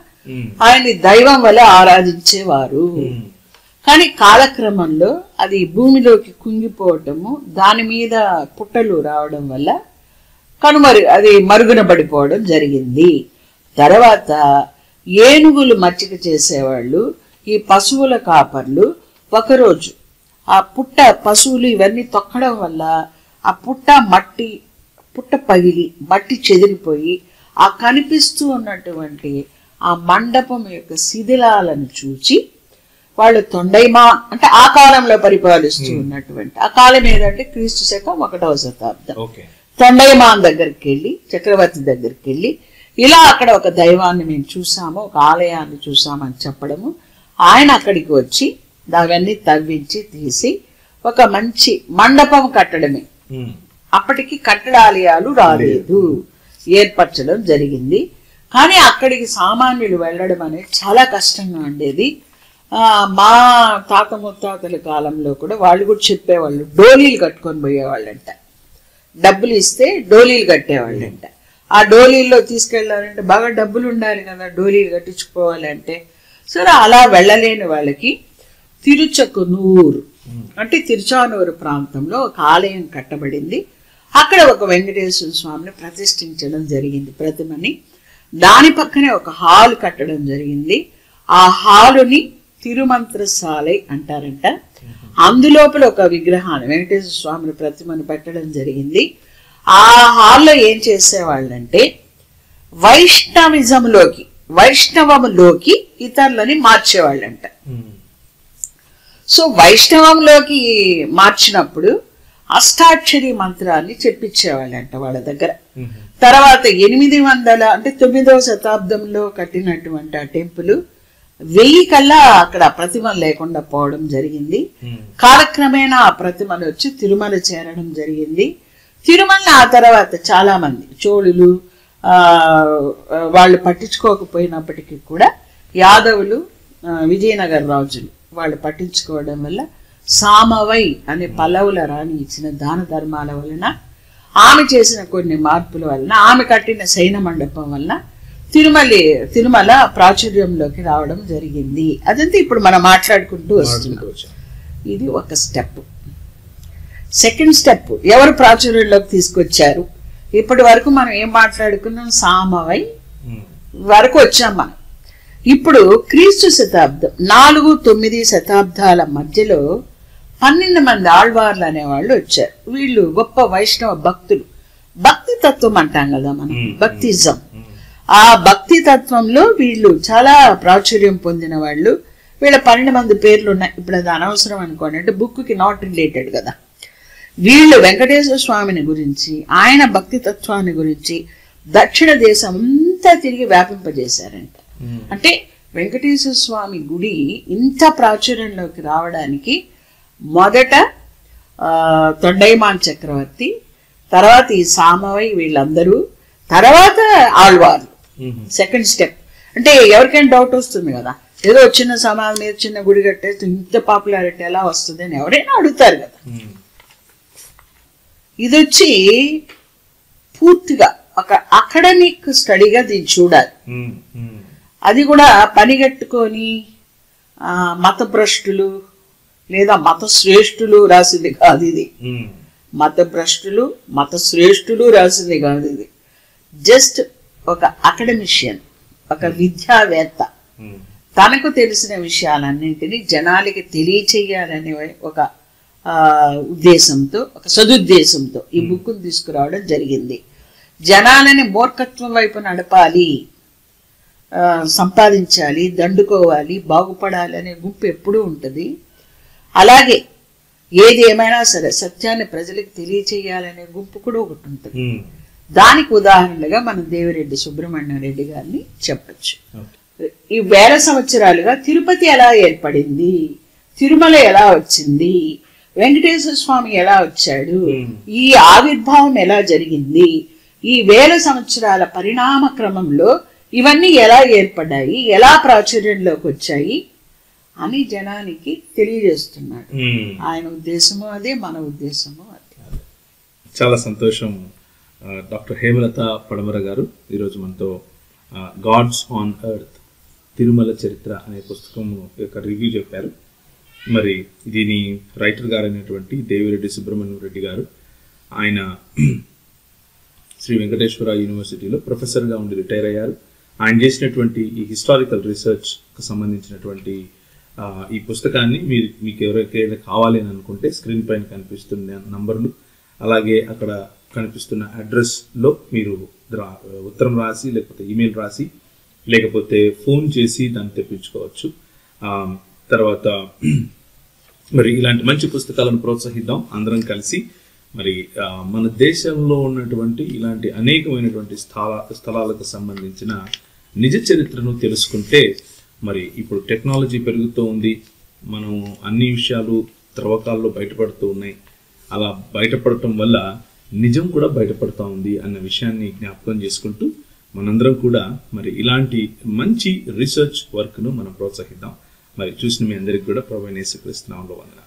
ఆయన్ని దైవం వల్ల ఆరాధించేవారు. కానీ కాలక్రమంలో అది భూమిలోకి కుంగిపోవటము, దాని మీద పుట్టలు రావడం వల్ల అది మరుగున పడిపోవడం జరిగింది. తర్వాత ఏనుగులు మచ్చిక చేసేవాళ్ళు, ఈ పశువుల కాపర్లు ఒకరోజు ఆ పశువులు ఇవన్నీ తొక్కడం వల్ల ఆ పుట్ట పగిలి మట్టి చెదిరిపోయి ఆ కనిపిస్తూ ఉన్నటువంటి ఆ మండపం యొక్క శిథిలాలను చూచి వాళ్ళు తొండైమా అంటే ఆ కాలంలో పరిపాలిస్తూ ఉన్నటువంటి, ఆ కాలం ఏదంటే క్రీస్తు శకం 1వ శతాబ్దం, తొండైమాన్ దగ్గరికి వెళ్ళి, చక్రవర్తి దగ్గరికి వెళ్ళి ఇలా అక్కడ ఒక దైవాన్ని మేము చూసాము, ఒక ఆలయాన్ని చూసామని చెప్పడము. ఆయన అక్కడికి వచ్చి అవన్నీ తవ్వించి తీసి ఒక మంచి మండపం కట్టడమే. అప్పటికి కట్టడాలయాలు రాలేదు, ఏర్పరచడం జరిగింది. కానీ అక్కడికి సామాన్యులు వెళ్ళడం అనేది చాలా కష్టంగా ఉండేది. మా తాత ముత్తాతల కాలంలో కూడా వాళ్ళు కూడా చెప్పేవాళ్ళు, డోలీలు కట్టుకొని పోయేవాళ్ళంట. డబ్బులు ఇస్తే డోలీలు కట్టేవాళ్ళంట. ఆ డోలీల్లో తీసుకెళ్ళాలంటే బాగా డబ్బులు ఉండాలి కదా, డోలీలు కట్టించుకోవాలంటే. సరే అలా వెళ్ళలేని వాళ్ళకి తిరుచకునూరు అంటే తిరుచానూరు ప్రాంతంలో ఒక ఆలయం కట్టబడింది. అక్కడ ఒక వెంకటేశ్వర స్వామిని ప్రతిష్ఠించడం జరిగింది, ప్రతిమని. దాని పక్కనే ఒక హాల్ కట్టడం జరిగింది. ఆ హాలుని తిరుమంత్రశాలై అంటారంట. అందులోపల ఒక విగ్రహాన్ని, వెంకటేశ్వర స్వామిని ప్రతిమను పెట్టడం జరిగింది. ఆ హాల్లో ఏం చేసేవాళ్ళంటే వైష్ణవంలోకి ఇతరులని మార్చేవాళ్ళంట. సో వైష్ణవంలోకి మార్చినప్పుడు అష్టాక్షరి మంత్రాన్ని చెప్పించేవాళ్ళంట వాళ్ళ దగ్గర. తర్వాత 800 అంటే 9వ శతాబ్దంలో కట్టినటువంటి ఆ టెంపుల్ 1000 కల్లా అక్కడ ప్రతిమ లేకుండా పోవడం జరిగింది. కాలక్రమేణా ఆ ప్రతిమలు వచ్చి తిరుమల చేరడం జరిగింది. తిరుమల ఆ తర్వాత చాలా మంది చోళులు వాళ్ళు పట్టించుకోకపోయినప్పటికీ కూడా యాదవులు, విజయనగర రాజులు వాళ్ళు పట్టించుకోవడం వల్ల సామవై అనే పల్లవుల రాణి ఇచ్చిన దాన ధర్మాల వలన, ఆమె చేసిన కొన్ని మార్పుల వలన, ఆమె కట్టిన శయన మండపం వలన తిరుమల ప్రాచుర్యంలోకి రావడం జరిగింది. అదంతా ఇప్పుడు మనం మాట్లాడుకుంటూ వస్తున్నాం. ఇది ఒక స్టెప్. సెకండ్ స్టెప్, ఎవరు ప్రాచుర్యంలోకి తీసుకొచ్చారు? ఇప్పటి వరకు మనం ఏం మాట్లాడుకున్నాం? సామవై వరకు వచ్చాం మనం. ఇప్పుడు క్రీస్తు శతాబ్దం 4-9 శతాబ్దాల మధ్యలో 12 మంది ఆళ్వార్లు అనేవాళ్ళు వచ్చారు. వీళ్ళు గొప్ప వైష్ణవ భక్తులు. భక్తి తత్వం అంటాం కదా మనం, భక్తిజం. ఆ భక్తి తత్వంలో వీళ్ళు చాలా ప్రాచుర్యం పొందిన వాళ్ళు. వీళ్ళ 12 మంది పేర్లు ఉన్నాయి. ఇప్పుడు అది అనవసరం అనుకోండి, అంటే బుక్కి నాట్ రిలేటెడ్ కదా. వీళ్ళు వెంకటేశ్వర స్వామిని గురించి, ఆయన భక్తి తత్వాన్ని గురించి దక్షిణ దేశం అంతా తిరిగి వ్యాపింపజేశారంట. అంటే వెంకటేశ్వర స్వామి గుడి ఇంత ప్రాచుర్యంలోకి రావడానికి మొదట తొండైమాన్ చక్రవర్తి, తర్వాత ఈ సామవై, వీళ్ళందరూ, తర్వాత ఆళ్వార్లు. Second step. అంటే ఎవరికైనా డౌట్ వస్తుంది కదా, ఏదో చిన్న సమాధి మీద చిన్న గుడి కట్టేస్తే ఇంత పాపులారిటీ ఎలా వస్తుంది అని ఎవరైనా అడుగుతారు కదా. ఇది వచ్చి పూర్తిగా ఒక అకాడమిక్ స్టడీగా దీన్ని చూడాలి. అది కూడా పనిగట్టుకొని మతభ్రష్టులు లేదా మత శ్రేష్ఠులు రాసింది కాదు ఇది. మతభ్రష్టులు, మత శ్రేష్ఠులు రాసింది కాదు ఇది. జస్ట్ ఒక అకాడమిషియన్, ఒక విద్యావేత్త తనకు తెలిసిన విషయాలన్నింటినీ జనాలకి తెలియచేయాలనే ఒక ఉద్దేశంతో, ఒక సదుద్దేశంతో ఈ బుక్ను తీసుకురావడం జరిగింది. జనాలని మూర్ఖత్వం వైపు నడపాలి, సంపాదించాలి, దండుకోవాలి, బాగుపడాలి అనే గుంపు ఎప్పుడూ ఉంటుంది. అలాగే ఏది ఏమైనా సరే సత్యాన్ని ప్రజలకు తెలియచేయాలనే గుంపు కూడా ఒకటి ఉంటుంది. దానికి ఉదాహరణగా మనం దేవిరెడ్డి సుబ్రహ్మణ్యం రెడ్డి గారిని చెప్పచ్చు. ఈ 1000 సంవత్సరాలుగా తిరుపతి ఎలా ఏర్పడింది, తిరుమల ఎలా వచ్చింది, వెంకటేశ్వర స్వామి ఎలా వచ్చాడు, ఈ ఆవిర్భావం ఎలా జరిగింది, ఈ 1000 సంవత్సరాల పరిణామ క్రమంలో ఇవన్నీ ఎలా ఏర్పడ్డాయి, ఎలా ప్రాచుర్యంలోకి వచ్చాయి అని జనానికి తెలియజేస్తున్నాడు. ఆయన ఉద్దేశము అదే, మన ఉద్దేశము అదే. చాలా సంతోషం. డాక్టర్ హేమలత పడమర గారు ఈరోజు మనతో గాడ్స్ ఆన్ ఎర్త్ తిరుమల చరిత్ర అనే పుస్తకం యొక్క రివ్యూ చెప్పారు. మరి దీని రైటర్ గారు అయినటువంటి దేవిరెడ్డి సుబ్రహ్మణ్యం రెడ్డి గారు, ఆయన శ్రీ వెంకటేశ్వర యూనివర్సిటీలో ప్రొఫెసర్గా ఉండి రిటైర్ అయ్యారు. ఆయన చేసినటువంటి ఈ హిస్టారికల్ రీసెర్చ్కి సంబంధించినటువంటి ఈ పుస్తకాన్ని మీకు ఎవరికైనా కావాలి అని అనుకుంటే స్క్రీన్ పైన కనిపిస్తున్న నంబర్లు, అలాగే అక్కడ కనిపిస్తున్న అడ్రస్లో మీరు ఉత్తరం రాసి, లేకపోతే ఈమెయిల్ రాసి, లేకపోతే ఫోన్ చేసి దాన్ని తెప్పించుకోవచ్చు. తర్వాత మరి ఇలాంటి మంచి పుస్తకాలను ప్రోత్సహిద్దాం అందరం కలిసి. మరి మన దేశంలో ఉన్నటువంటి ఇలాంటి అనేకమైనటువంటి స్థలాలకు సంబంధించిన నిజ చరిత్రను తెలుసుకుంటే, మరి ఇప్పుడు టెక్నాలజీ పెరుగుతూ ఉంది, మనం అన్ని విషయాలు త్రవ్వకాల్లో బయటపడుతూ ఉన్నాయి. అలా బయటపడటం వల్ల నిజం కూడా బయటపడుతూ ఉంది అన్న విషయాన్ని జ్ఞాపకం చేసుకుంటూ మనందరం కూడా మరి ఇలాంటి మంచి రీసెర్చ్ వర్క్ను మనం ప్రోత్సహిద్దాం. మరి చూసిన మీ అందరికి కూడా ప్రభువైన యేసుక్రీస్తు నామములో వందనాలు.